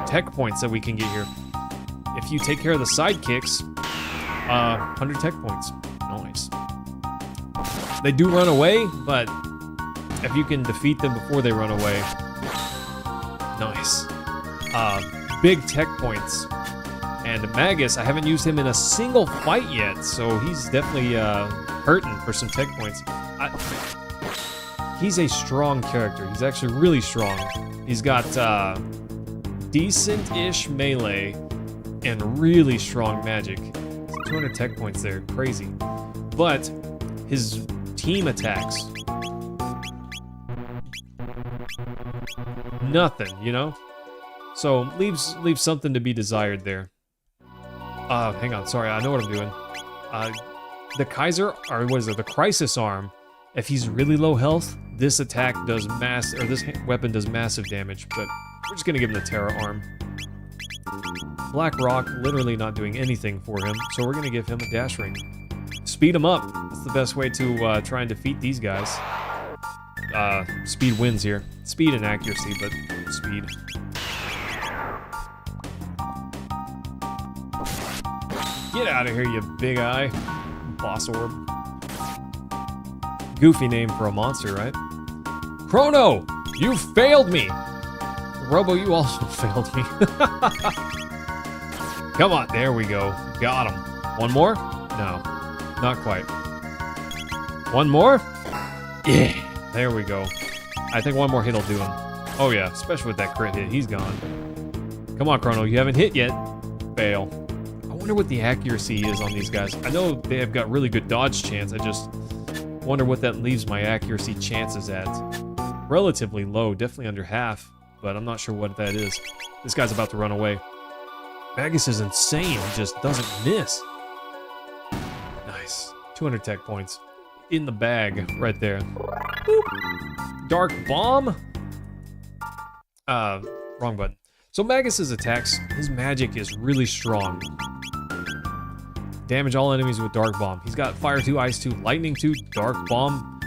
tech points that we can get here. If you take care of the sidekicks, 100 tech points. Nice. They do run away, but if you can defeat them before they run away, nice. Big tech points. And Magus, I haven't used him in a single fight yet, so he's definitely hurting for some tech points. He's a strong character. He's actually really strong. He's got decent-ish melee and really strong magic. 200 tech points there, crazy. But his team attacks, nothing, you know? So leaves something to be desired there. Hang on, sorry, I know what I'm doing. The Kaiser, or what is it, the Crisis Arm, if he's really low health, this attack does this weapon does massive damage, but we're just gonna give him the Terra Arm. Black Rock, literally not doing anything for him, so we're gonna give him a dash ring. Speed him up. That's the best way to try and defeat these guys. Speed wins here. Speed and accuracy, but speed. Get out of here, you big eye. Boss Orb. Goofy name for a monster, right? Chrono! You failed me! Robo, you also failed me. Come on, there we go. Got him. One more? No, not quite. One more? Yeah, there we go. I think one more hit will do him. Oh yeah, especially with that crit hit, he's gone. Come on, Chrono, you haven't hit yet. Fail. I wonder what the accuracy is on these guys. I know they have got really good dodge chance, I just wonder what that leaves my accuracy chances at. Relatively low, definitely under half, but I'm not sure what that is. This guy's about to run away. Magus is insane, he just doesn't miss. Nice. 200 tech points. In the bag, right there. Boop. Dark Bomb? Wrong button. So Magus's attacks, his magic is really strong. Damage all enemies with Dark Bomb. He's got Fire 2, Ice 2, Lightning 2, Dark Bomb,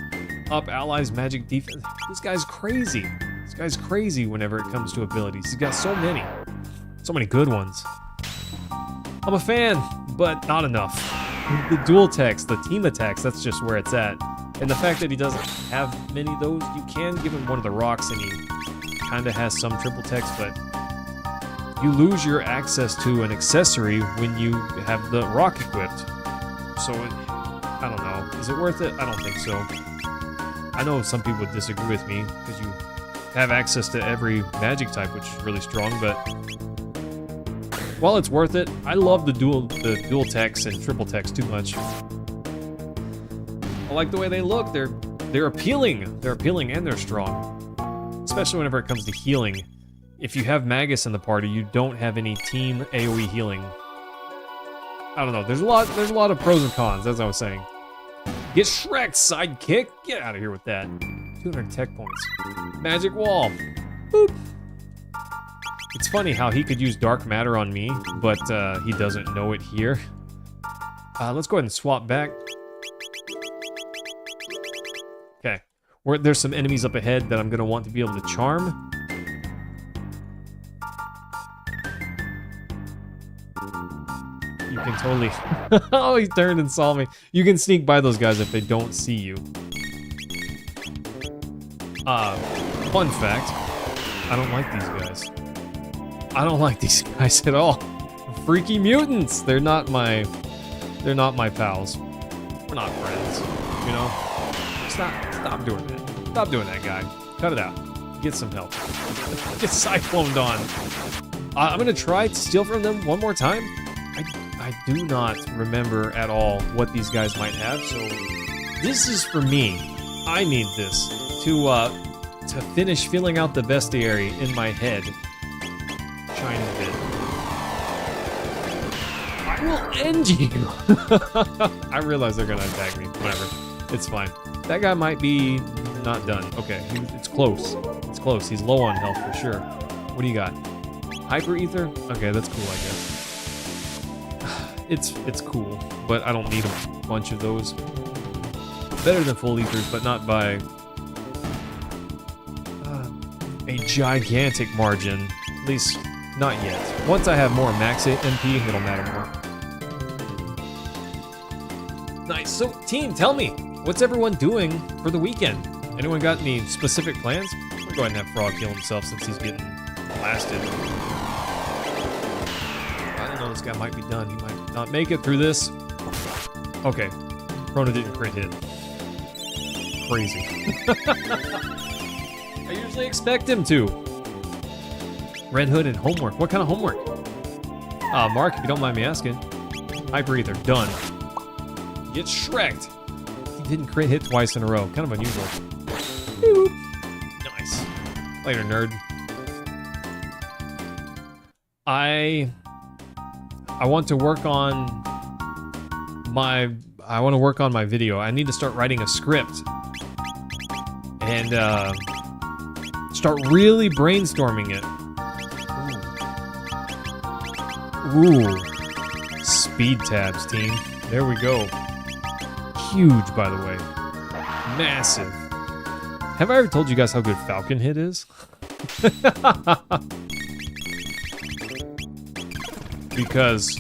up allies, magic defense. This guy's crazy. This guy's crazy whenever it comes to abilities. He's got so many. So many good ones. I'm a fan, but not enough. The dual attacks, the team attacks, that's just where it's at. And the fact that he doesn't have many of those, you can give him one of the rocks and he kind of has some triple text, but you lose your access to an accessory when you have the rock equipped. So, I don't know. Is it worth it? I don't think so. I know some people would disagree with me because you have access to every magic type, which is really strong, but while it's worth it, I love the dual text and triple text too much. I like the way they look. They're appealing. They're appealing and they're strong. Especially whenever it comes to healing. If you have Magus in the party, you don't have any team AoE healing. I don't know. There's a lot of pros and cons, as I was saying. Get Shrek'd, sidekick. Get out of here with that. 200 tech points. Magic wall. Boop. It's funny how he could use dark matter on me, but he doesn't know it here. Let's go ahead and swap back. Okay. There's some enemies up ahead that I'm going to want to be able to charm. You can totally... Oh, he turned and saw me. You can sneak by those guys if they don't see you. Fun fact. I don't like these guys. I don't like these guys at all. Freaky mutants. They're not my pals. We're not friends, you know? Stop doing that. Stop doing that, guy. Cut it out. Get some help. Get cycloned on. I'm gonna try to steal from them one more time. I do not remember at all what these guys might have, so this is for me. I need this to finish filling out the bestiary in my head. Shiny bit. I will end you. I realize they're gonna attack me. Whatever. It's fine. That guy might be not done. Okay, it's close. It's close. He's low on health for sure. What do you got? Hyper Ether? Okay, that's cool, I guess. it's cool, but I don't need a bunch of those. Better than full ethers, but not by a gigantic margin. At least, not yet. Once I have more max MP, it'll matter more. Nice. So, team, tell me, what's everyone doing for the weekend? Anyone got any specific plans? We'll go ahead and have Frog heal himself since he's getting blasted. I don't know, this guy might be done. He might not make it through this. Okay. Chrono didn't crit hit. Crazy. I usually expect him to. Red Hood and homework. What kind of homework? Mark, if you don't mind me asking. Hyper Ether, done. Get shreked. He didn't crit hit twice in a row. Kind of unusual. Boop. Nice. Later, nerd. I want to work on my video. I need to start writing a script. And start really brainstorming it. Ooh. Speed tabs, team. There we go. Huge, by the way. Massive. Have I ever told you guys how good Falcon Hit is? Because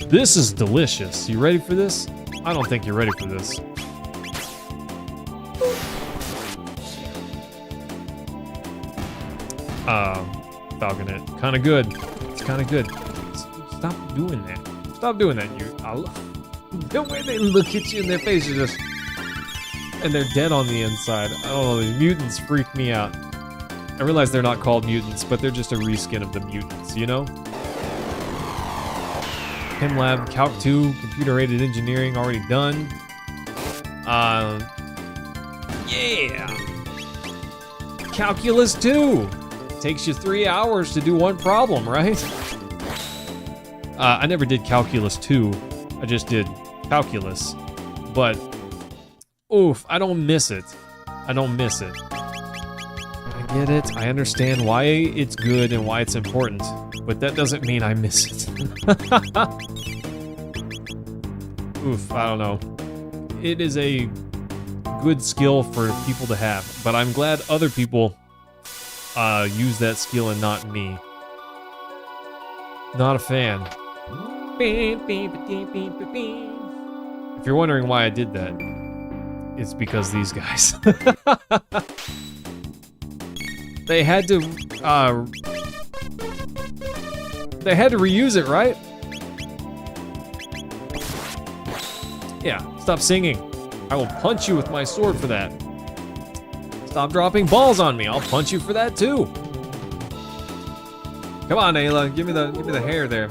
this is delicious. You ready for this? I don't think you're ready for this. Falcon Hit. Kind of good. It's kind of good. Stop doing that. Stop doing that, you. The way they look at you in their face are just... And they're dead on the inside. I don't know, the mutants freak me out. I realize they're not called mutants, but they're just a reskin of the mutants, you know? Chem Lab, Calc 2, Computer-Aided Engineering, already done. Yeah! Calculus 2! Takes you 3 hours to do one problem, right? I never did Calculus 2. I just did Calculus. But, oof, I don't miss it. I don't miss it. I get it. I understand why it's good and why it's important. But that doesn't mean I miss it. Oof, I don't know. It is a good skill for people to have. But I'm glad other people use that skill and not me. Not a fan. If you're wondering why I did that, it's because these guys. They had to reuse it, right? Yeah, stop singing. I will punch you with my sword for that. Stop dropping balls on me. I'll punch you for that too. Come on, Ayla, give me the hair there.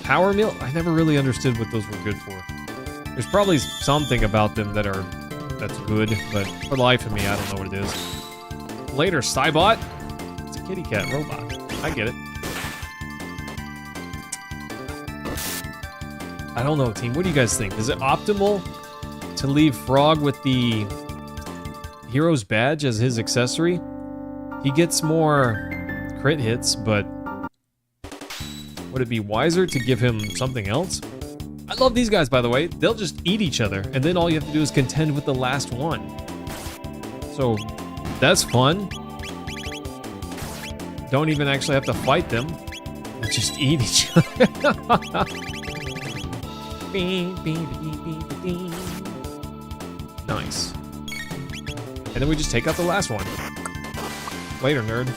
Power meal? I never really understood what those were good for. There's probably something about them that's good, but for the life of me, I don't know what it is. Later, Cybot. It's a kitty cat robot. I get it. I don't know, team. What do you guys think? Is it optimal to leave Frog with the hero's badge as his accessory? He gets more crit hits, but would it be wiser to give him something else? I love these guys, by the way. They'll just eat each other, and then all you have to do is contend with the last one. So, that's fun. Don't even actually have to fight them. They just eat each other. Nice. And then we just take out the last one. Later, nerd.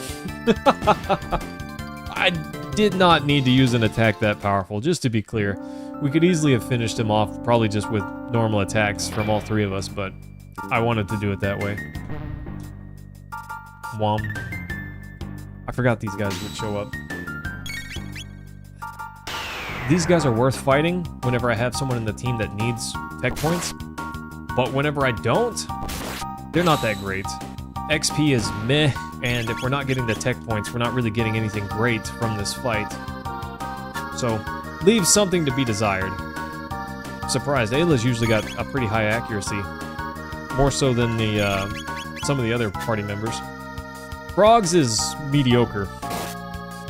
I did not need to use an attack that powerful, just to be clear. We could easily have finished him off, probably just with normal attacks from all three of us, but I wanted to do it that way. Whom. I forgot these guys would show up. These guys are worth fighting whenever I have someone in the team that needs tech points, but whenever I don't, they're not that great. XP is meh, and if we're not getting the tech points, we're not really getting anything great from this fight. So, leaves something to be desired. Surprised, Ayla's usually got a pretty high accuracy. More so than some of the other party members. Frogs is mediocre.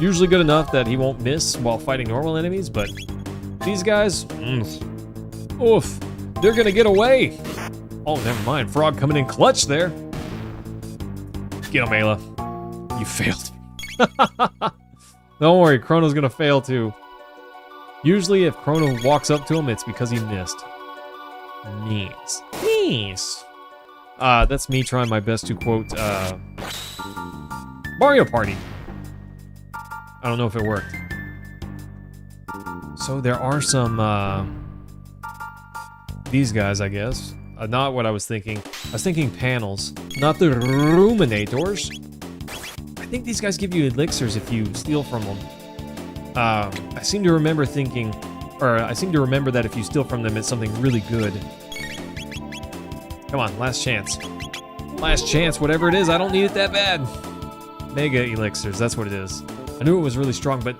Usually good enough that he won't miss while fighting normal enemies, but these guys, oof, they're gonna get away. Oh, never mind. Frog coming in clutch there. Get him, Ayla. You failed. Don't worry, Chrono's gonna fail too. Usually if Chrono walks up to him, it's because he missed. Nice. Nice. That's me trying my best to quote, Mario Party. I don't know if it worked. So there are some, these guys, I guess. Not what I was thinking. I was thinking panels, not the ruminators. I think these guys give you elixirs if you steal from them. I seem to remember thinking, or I seem to remember that if you steal from them, it's something really good. Come on, last chance. Last chance, whatever it is, I don't need it that bad. Mega elixirs, that's what it is. I knew it was really strong, but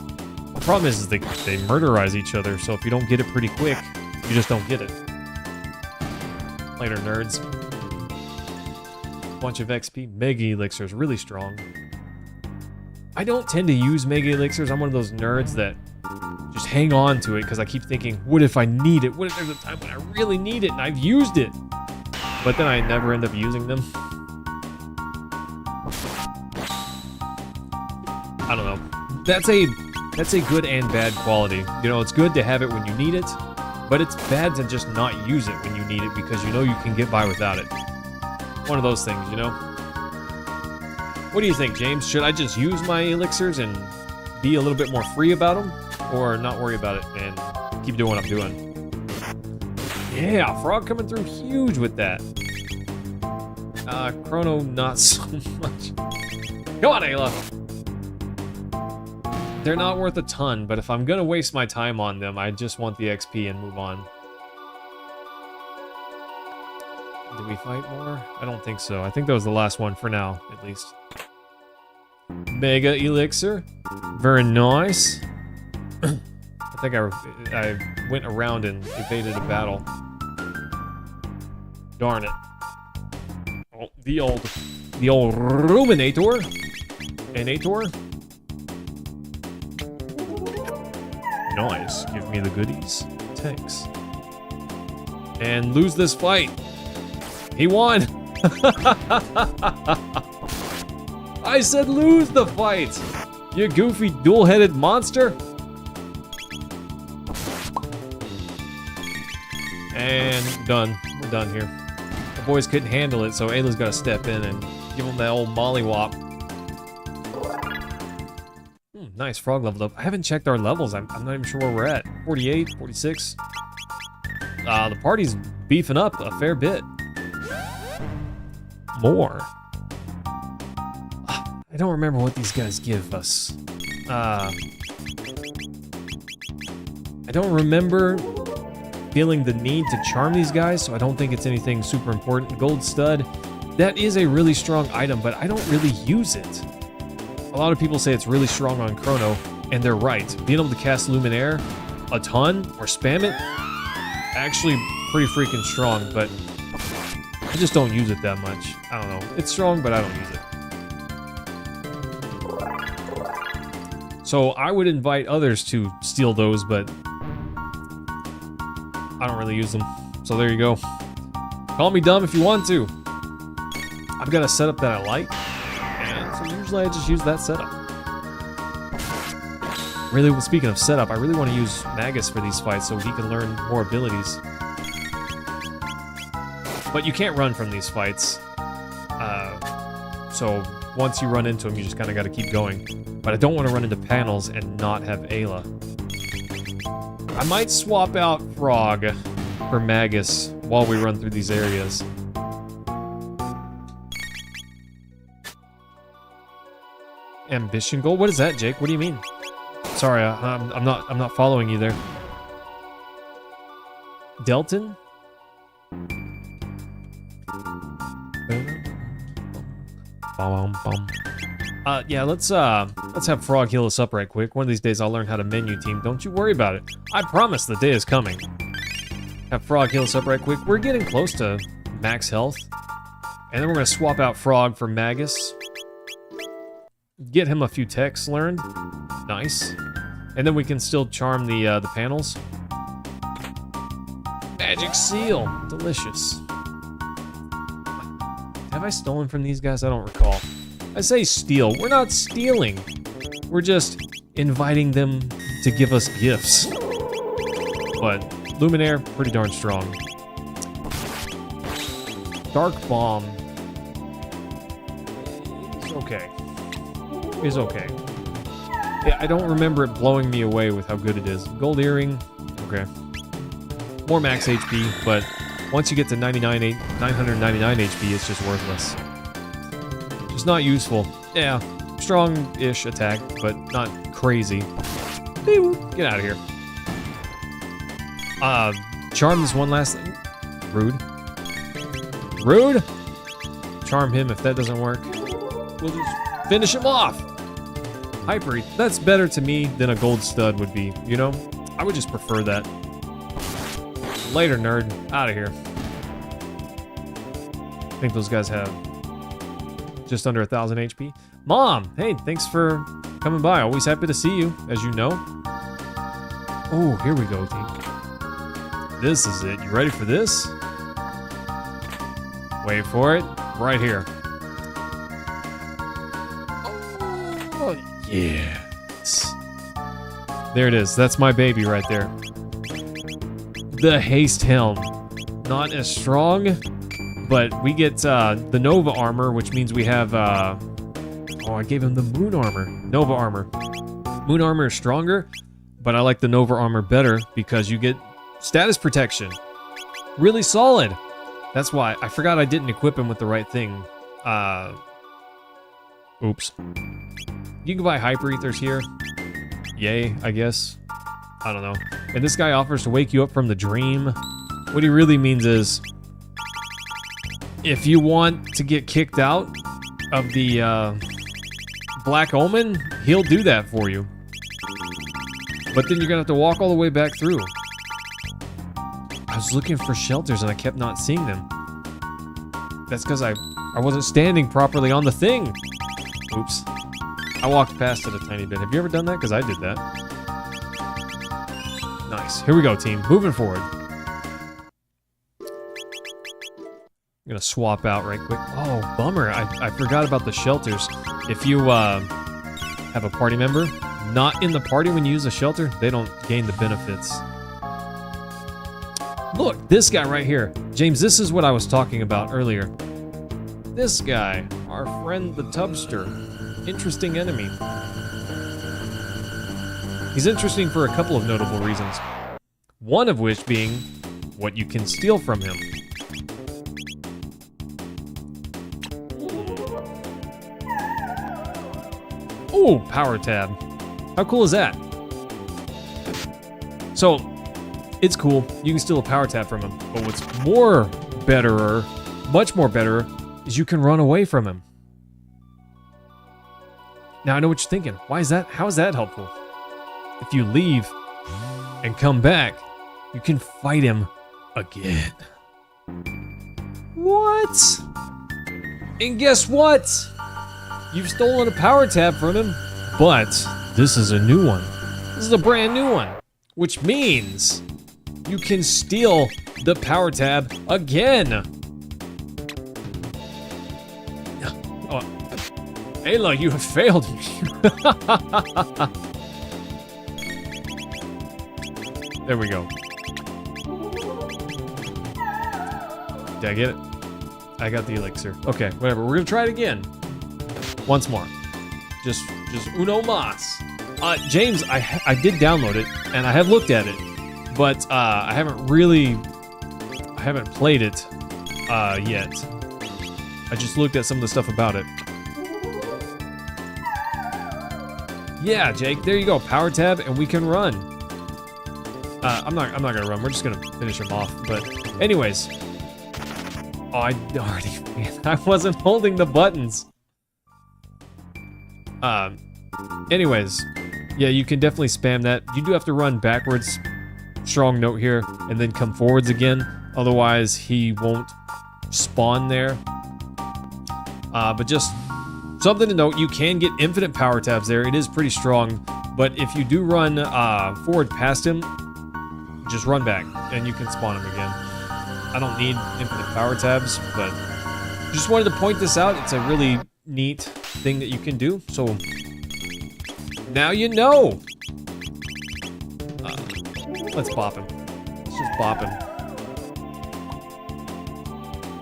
the problem is they murderize each other, so if you don't get it pretty quick, you just don't get it. Later, nerds. Bunch of XP. Mega elixirs, really strong. I don't tend to use mega elixirs. I'm one of those nerds that just hang on to it because I keep thinking, what if I need it? What if there's a time when I really need it and I've used it? But then I never end up using them. I don't know. That's a good and bad quality. You know, it's good to have it when you need it, but it's bad to just not use it when you need it because you know you can get by without it. One of those things, you know? What do you think, James? Should I just use my elixirs and be a little bit more free about them? Or not worry about it and keep doing what I'm doing? Yeah, Frog coming through huge with that. Chrono, not so much. Come on, Ayla! They're not worth a ton, but if I'm gonna waste my time on them, I just want the XP and move on. Did we fight more? I don't think so. I think that was the last one for now, at least. Mega elixir. Very nice. I think I went around and evaded a battle. Darn it. Oh, the old ruminator. Anator. Nice. Give me the goodies. Thanks. And lose this fight. He won! I said lose the fight! You goofy dual-headed monster! And done. We're done here. The boys couldn't handle it, so Ayla's gotta step in and give them that old mollywop. Nice, Frog leveled up. I haven't checked our levels. I'm not even sure where we're at. 48, 46. The party's beefing up a fair bit. More. I don't remember what these guys give us. I don't remember feeling the need to charm these guys, so I don't think it's anything super important. Gold stud. That is a really strong item, but I don't really use it. A lot of people say it's really strong on Chrono, and they're right. Being able to cast Luminaire a ton, or spam it, actually pretty freaking strong, but I just don't use it that much. I don't know. It's strong, but I don't use it. So I would invite others to steal those, but I don't really use them. So there you go. Call me dumb if you want to. I've got a setup that I like, and so usually I just use that setup. Really, speaking of setup, I really want to use Magus for these fights so he can learn more abilities. But you can't run from these fights. So once you run into them, you just kind of got to keep going. But I don't want to run into panels and not have Ayla. I might swap out Frog for Magus while we run through these areas. Ambition goal? What is that, Jake? What do you mean? Sorry, I'm not following you there. Delton? Yeah, let's have Frog heal us up right quick. One of these days I'll learn how to menu team. Don't you worry about it. I promise the day is coming. Have Frog heal us up right quick. We're getting close to max health. And then we're gonna swap out Frog for Magus. get him a few techs learned. Nice. And then we can still charm the panels. Magic seal. Delicious. Have I stolen from these guys? I don't recall. I say steal. We're not stealing. We're just inviting them to give us gifts. But Luminaire, pretty darn strong. Dark Bomb. It's okay. It's okay. Yeah, I don't remember it blowing me away with how good it is. Gold Earring. Okay. More max HP, but once you get to 999 HP, it's just worthless. Just not useful. Yeah, strong-ish attack, but not crazy. Get out of here. Charm this one last thing. Rude. Rude? Charm him if that doesn't work. We'll just finish him off. Hyper, that's better to me than a gold stud would be, you know? I would just prefer that. Later, nerd. Out of here. I think those guys have just under 1,000 HP. Mom, hey, thanks for coming by. Always happy to see you, as you know. Oh, here we go, team. This is it. You ready for this? Wait for it. Right here. Oh, yes. There it is. That's my baby right there. The Haste Helm. Not as strong, but we get the Nova Armor, which means we have... oh, I gave him the Moon Armor. Nova Armor. Moon Armor is stronger, but I like the Nova Armor better because you get status protection. Really solid. That's why. I forgot I didn't equip him with the right thing. Oops. You can buy Hyper Ethers here. Yay, I guess. I don't know. And this guy offers to wake you up from the dream. What he really means is, if you want to get kicked out of the Black Omen, he'll do that for you. But then you're gonna have to walk all the way back through. I was looking for shelters and I kept not seeing them. That's because I wasn't standing properly on the thing. Oops. I walked past it a tiny bit. Have you ever done that? Because I did that. Nice. Here we go, team. Moving forward. I'm gonna swap out right quick. Oh, bummer. I forgot about the shelters. If you have a party member not in the party when you use a shelter, they don't gain the benefits. Look, this guy right here. James, this is what I was talking about earlier. This guy, our friend the Tubster. Interesting enemy. He's interesting for a couple of notable reasons. One of which being what you can steal from him. Ooh, power tab. How cool is that? So, it's cool. You can steal a power tab from him. But what's more betterer, much more better, is you can run away from him. Now I know what you're thinking. Why is that? How is that helpful? If you leave and come back, you can fight him again. What? And guess what? You've stolen a power tab from him, but this is a new one. This is a brand new one, which means you can steal the power tab again. Oh, Ayla, you have failed me. There we go. Did I get it? I got the elixir. Okay, whatever. We're gonna try it again. Once more. Just uno mas. James, I did download it, and I have looked at it, but I haven't played it yet. I just looked at some of the stuff about it. Yeah, Jake, there you go. Power tab, and we can run. I'm not gonna run. We're just gonna finish him off. But anyways, I wasn't holding the buttons. Anyways, yeah, you can definitely spam that. You do have to run backwards. Strong note here, and then come forwards again. Otherwise, he won't spawn there. But just Something to note, you can get infinite power tabs there. It is pretty strong, but if you do run forward past him, just run back, and you can spawn him again. I don't need infinite power tabs, but just wanted to point this out. It's a really neat thing that you can do, so now you know. Let's bop him. Let's just bop him.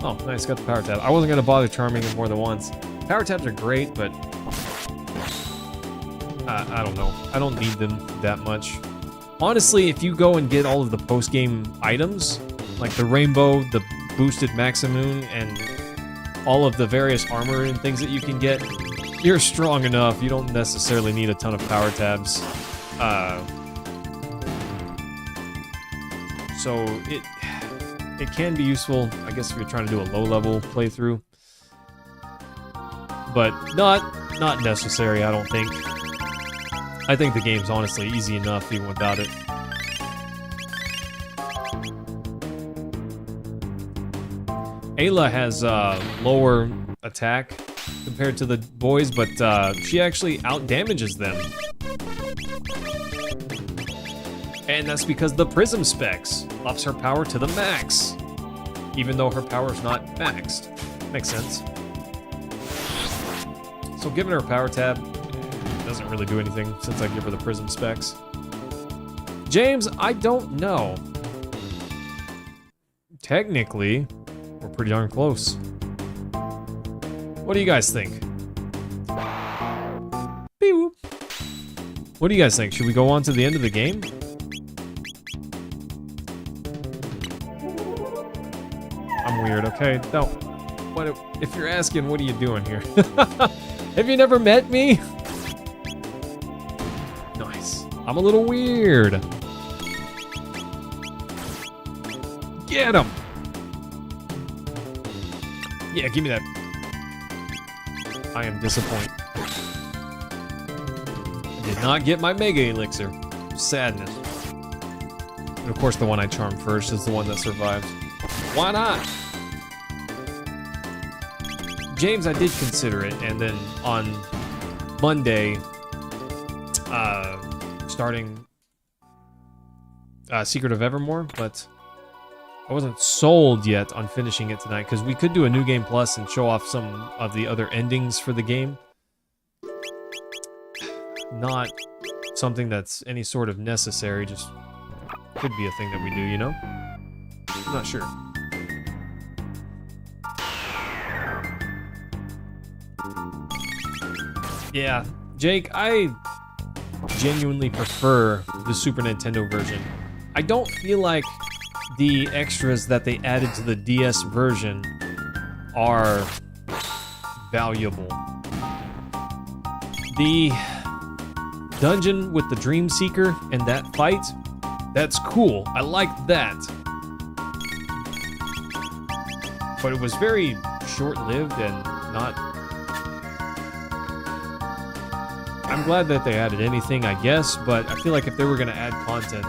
Oh, nice, got the power tab. I wasn't gonna bother charming him more than once. Power tabs are great, but I don't know. I don't need them that much. Honestly, if you go and get all of the post-game items, like the rainbow, the boosted Maximoon, and all of the various armor and things that you can get, you're strong enough. You don't necessarily need a ton of power tabs. So it can be useful, I guess, if you're trying to do a low-level playthrough. But not necessary, I don't think. I think the game's honestly easy enough even without it. Ayla has lower attack compared to the boys, but she actually out-damages them. And that's because the Prism specs ups her power to the max, even though her power's not maxed. Makes sense. So giving her a power tab doesn't really do anything since I give her the Prism specs. James, I don't know. Technically, we're pretty darn close. What do you guys think? Beep. What do you guys think? Should we go on to the end of the game? I'm weird, okay? No. What if you're asking, what are you doing here? Have you never met me? Nice. I'm a little weird. Get him! Yeah, give me that. I am disappointed. Did not get my Mega Elixir. Sadness. And of course, the one I charmed first is the one that survived. Why not? James, I did consider it, and then on Monday, starting Secret of Evermore, but I wasn't sold yet on finishing it tonight, because we could do a New Game Plus and show off some of the other endings for the game. Not something that's any sort of necessary, just could be a thing that we do, you know? I'm not sure. Yeah, Jake, I genuinely prefer the Super Nintendo version. I don't feel like the extras that they added to the DS version are valuable. The dungeon with the Dream Seeker and that fight, that's cool. I like that. But it was very short-lived and not... I'm glad that they added anything, I guess, but I feel like if they were going to add content,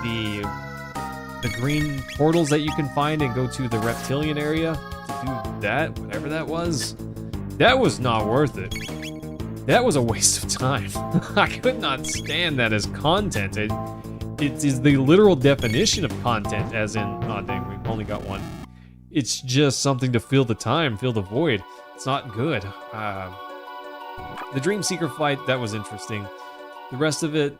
the green portals that you can find and go to the reptilian area to do that, whatever that was not worth it. That was a waste of time. I could not stand that as content. It is the literal definition of content, as in, oh dang, we've only got one. It's just something to fill the time, fill the void. It's not good. The Dream Seeker fight, that was interesting. The rest of it,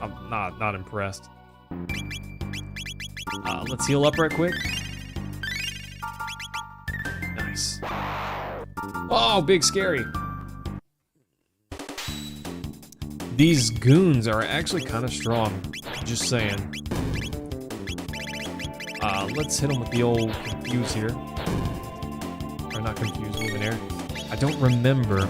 I'm not impressed. Let's heal up right quick. Nice. Oh, big scary. These goons are actually kind of strong. Just saying. Let's hit them with the old confuse here. Or not confuse, Luminaire. I don't remember.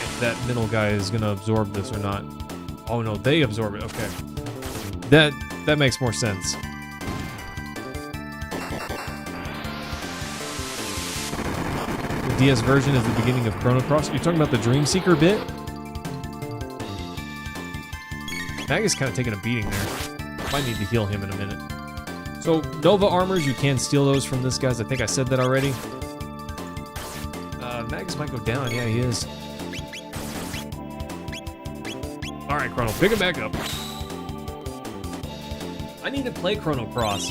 If that middle guy is gonna absorb this or not. Oh no, they absorb it. Okay, that makes more sense. The DS version is the beginning of Chrono Cross. You're talking about the Dream Seeker bit? Mag is kind of taking a beating there. Might need to heal him in a minute. So, Nova armors, you can steal those from this guys. I think I said that already. Magus might go down. Yeah, he is. All right, Chrono, pick it back up. I need to play Chrono Cross.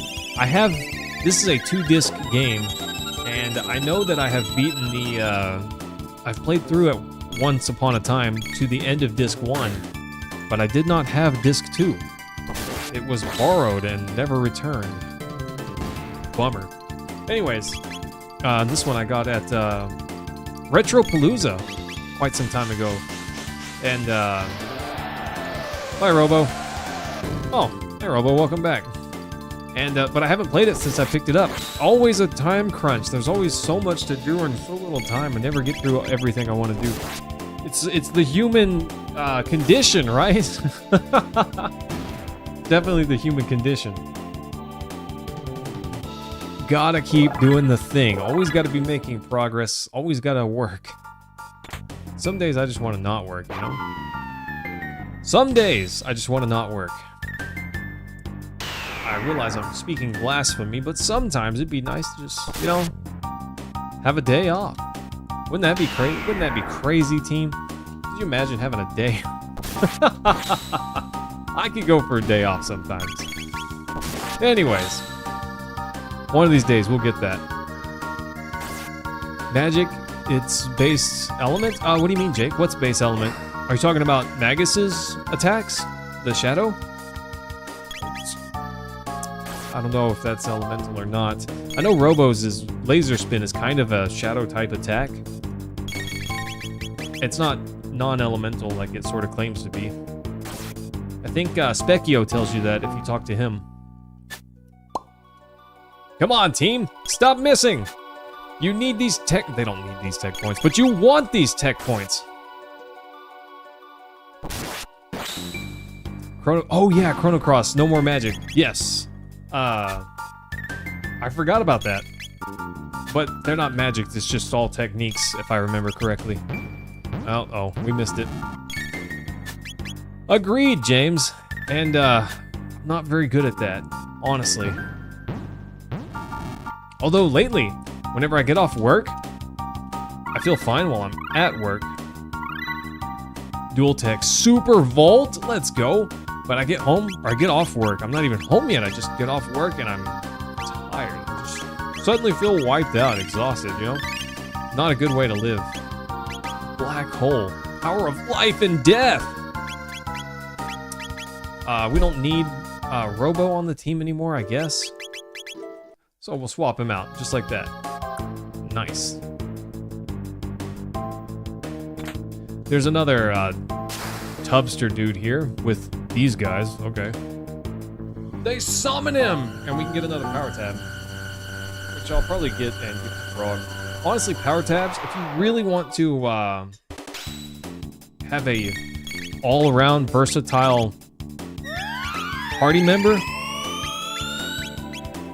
This is a 2-disc game, and I know that I have beaten I've played through it once upon a time to the end of disc 1, but I did not have disc 2. It was borrowed and never returned. Bummer. Anyways, this one I got at Retropalooza quite some time ago. And, bye, Robo. Oh, hey, Robo, welcome back. And, but I haven't played it since I picked it up. Always a time crunch. There's always so much to do in so little time. I never get through everything I want to do. It's the human condition, right? Definitely the human condition. Gotta keep doing the thing. Always gotta be making progress. Always gotta work. Some days I just want to not work, you know? Some days I just want to not work. I realize I'm speaking blasphemy, but sometimes it'd be nice to just, you know, have a day off. Wouldn't that be crazy? Wouldn't that be crazy, team? Could you imagine having a day? I could go for a day off sometimes. Anyways, one of these days we'll get that. Magic, it's base element? What do you mean, Jake? What's base element? Are you talking about Magus's attacks? The shadow? I don't know if that's elemental or not. I know Robo's laser spin is kind of a shadow type attack. It's not non-elemental like it sort of claims to be. I think Specchio tells you that if you talk to him. Come on, team! Stop missing! You need these tech... They don't need these tech points, but you want these tech points! Oh yeah, Chrono Cross, no more magic. Yes. I forgot about that. But they're not magic, it's just all techniques, if I remember correctly. Oh, we missed it. Agreed, James. And, I'm not very good at that, honestly. Although lately, whenever I get off work, I feel fine while I'm at work. Dual Tech Super Volt, let's go. But I get home, or I get off work. I'm not even home yet, I just get off work and I'm tired. I just suddenly feel wiped out, exhausted, you know? Not a good way to live. Black hole. Power of life and death! We don't need Robo on the team anymore, I guess. So we'll swap him out, just like that. Nice. There's another Tubster dude here with these guys. Okay. They summon him! And we can get another power tab. Which I'll probably get and get the frog. Honestly, power tabs, if you really want to have a all-around versatile party member,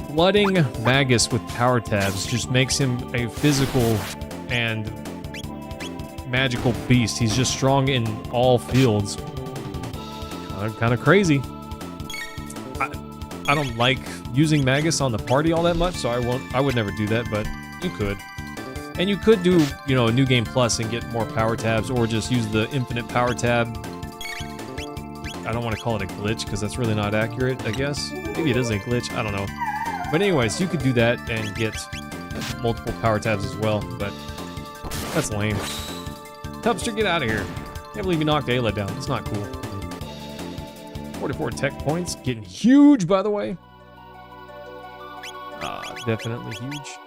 flooding Magus with power tabs just makes him a physical and magical beast. He's just strong in all fields. Kind of crazy. I don't like using Magus on the party all that much, so I would never do that, but you could. And you could do, you know, a New Game Plus and get more power tabs, or just use the infinite power tab. I don't want to call it a glitch, because that's really not accurate, I guess. Maybe it is a glitch, I don't know. But anyways, you could do that and get multiple power tabs as well, but that's lame. Tubster, get out of here. Can't believe you knocked Ayla down. It's not cool. 44 tech points. Getting huge, by the way. Definitely huge.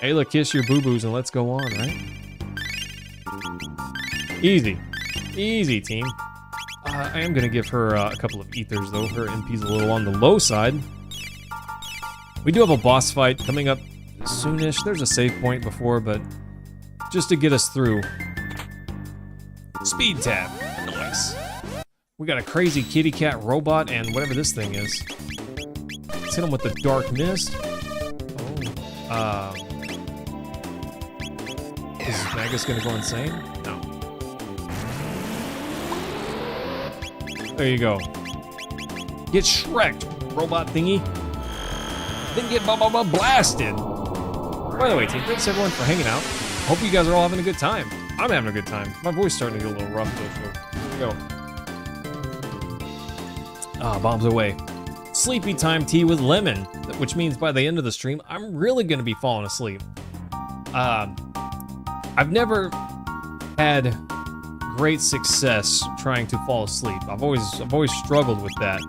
Ayla, kiss your boo-boos and let's go on, right? Easy. Easy, team. I am going to give her a couple of ethers, though. Her MP's a little on the low side. We do have a boss fight coming up soonish. There's a save point before, but just to get us through. Speed tab. Nice. We got a crazy kitty cat robot and whatever this thing is. Let's hit him with the dark mist. Oh. Is Magus gonna go insane? No. There you go. Get shreked, robot thingy. then get blasted. By the way, team, thanks everyone for hanging out. Hope you guys are all having a good time. I'm having a good time. My voice is starting to get a little rough though, so go. Bombs away. Sleepy time tea with lemon, which means by the end of the stream, I'm really gonna be falling asleep. I've never had great success trying to fall asleep. I've always struggled with that.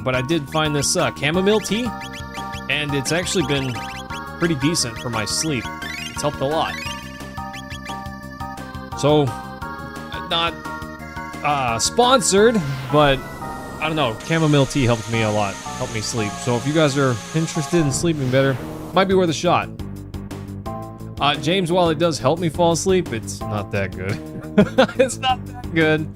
But I did find this chamomile tea, and it's actually been pretty decent for my sleep. It's helped a lot. So, not sponsored, but I don't know. Chamomile tea helped me a lot, helped me sleep. So if you guys are interested in sleeping better, might be worth a shot. James, while it does help me fall asleep, it's not that good. It's not that good.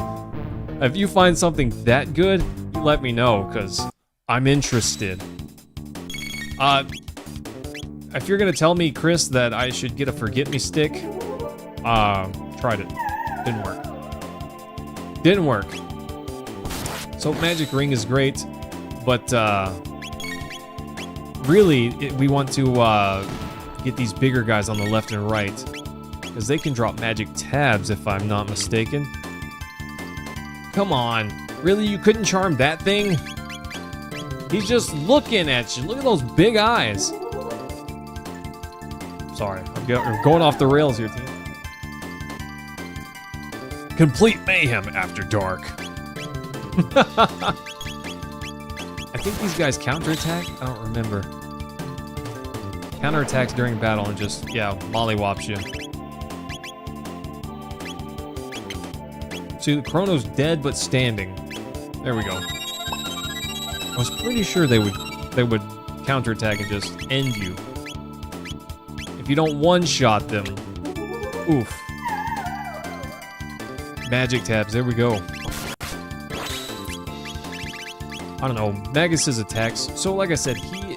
If you find something that good, you let me know, because I'm interested. If you're gonna tell me, Chris, that I should get a forget-me stick, tried it. Didn't work. Didn't work. So magic ring is great, but really we want to get these bigger guys on the left and right, because they can drop magic tabs if I'm not mistaken. Come on, really, you couldn't charm that thing? He's just looking at you. Look at those big eyes. Sorry, I'm going off the rails here, team. Complete mayhem after dark. I think these guys counterattack? I don't remember. Counterattacks during battle and just, yeah, mollywops you. See, the Chrono's dead but standing. There we go. I was pretty sure they would counterattack and just end you. If you don't one-shot them. Oof. Magic tabs, there we go. I don't know, Magus's attacks. So like I said, he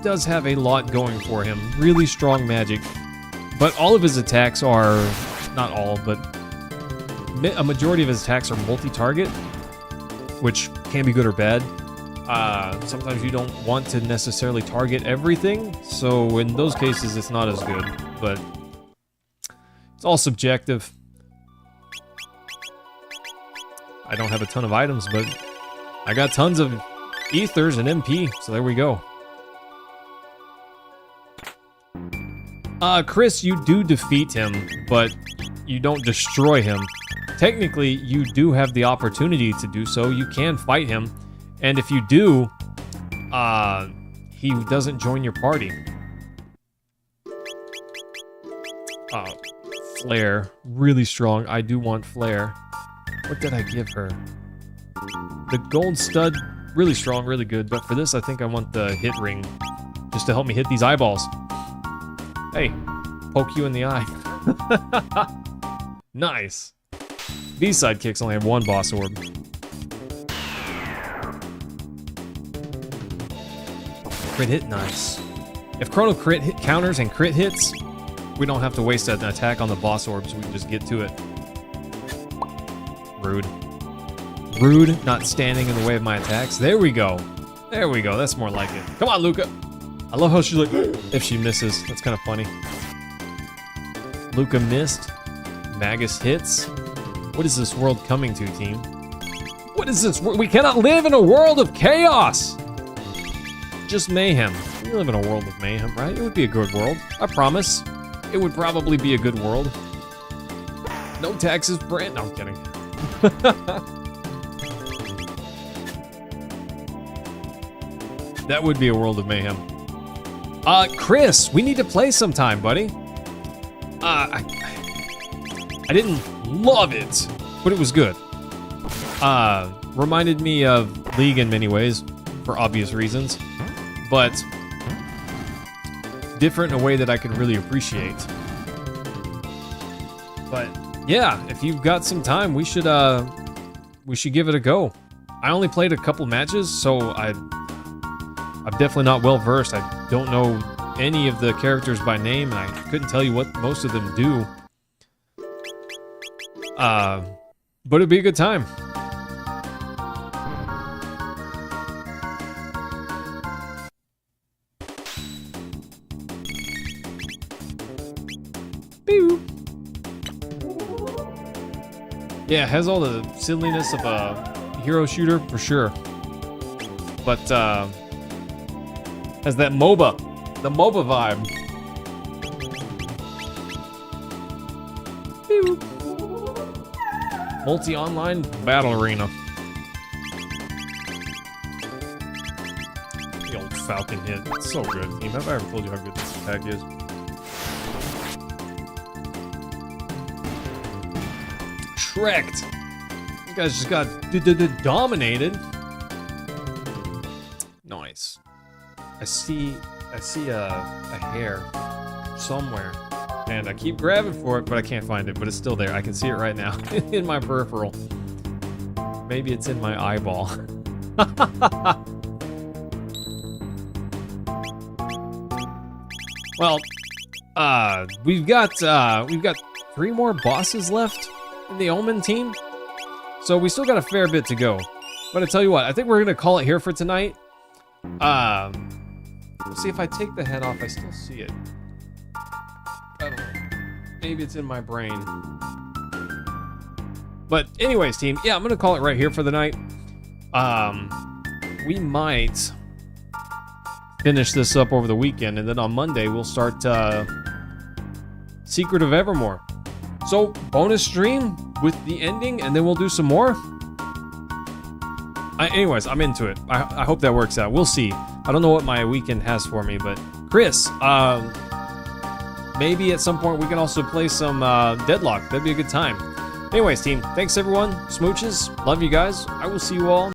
does have a lot going for him. Really strong magic. But all of his attacks are, not all, but a majority of his attacks are multi-target, which can be good or bad. Sometimes you don't want to necessarily target everything, so in those cases it's not as good, but it's all subjective. I don't have a ton of items, but I got tons of ethers and MP, so there we go. Chris, you do defeat him, but you don't destroy him. Technically, you do have the opportunity to do so. You can fight him, and if you do, he doesn't join your party. Flare, really strong. I do want Flare. What did I give her? The gold stud, really strong, really good, but for this I think I want the hit ring, just to help me hit these eyeballs. Hey, poke you in the eye. Nice. These sidekicks only have one boss orb. Crit hit, nice. If Chrono crit hit counters and crit hits, we don't have to waste an attack on the boss orbs, we can just get to it. Rude. Rude, not standing in the way of my attacks. There we go. There we go, that's more like it. Come on, Lucca. I love how she's like, if she misses. That's kind of funny. Lucca missed. Magus hits. What is this world coming to, team? What is this? We cannot live in a world of chaos! Just mayhem. We live in a world of mayhem, right? It would be a good world. I promise. It would probably be a good world. No taxes, Brent. No, I'm kidding. That would be a world of mayhem. Chris, we need to play sometime, buddy. I didn't love it, but it was good. Reminded me of League in many ways, for obvious reasons, but different in a way that I could really appreciate. But yeah, if you've got some time, we should give it a go. I only played a couple matches, so I'm definitely not well versed. I don't know any of the characters by name, and I couldn't tell you what most of them do. But it'd be a good time. Yeah, it has all the silliness of a hero shooter for sure. But has that the MOBA vibe. Pew. Multi-online battle arena. The old Falcon hit. It's so good. Team, have I ever told you how good this attack is? Shreked. You guys just got dominated. Nice. I see a hair somewhere, and I keep grabbing for it, but I can't find it. But it's still there. I can see it right now in my peripheral. Maybe it's in my eyeball. Well, we've got 3 more bosses left in the Omen team, so we still got a fair bit to go. But I tell you what, I think we're gonna call it here for tonight. Let's see if I take the head off, I still see it. I don't know. Maybe it's in my brain. But anyways, team, yeah, I'm gonna call it right here for the night. We might finish this up over the weekend, and then on Monday we'll start Secret of Evermore. So, bonus stream with the ending, and then we'll do some more. Anyways, I'm into it. I hope that works out. We'll see. I don't know what my weekend has for me, but Chris, maybe at some point we can also play some Deadlock. That'd be a good time. Anyways, team, thanks everyone. Smooches. Love you guys. I will see you all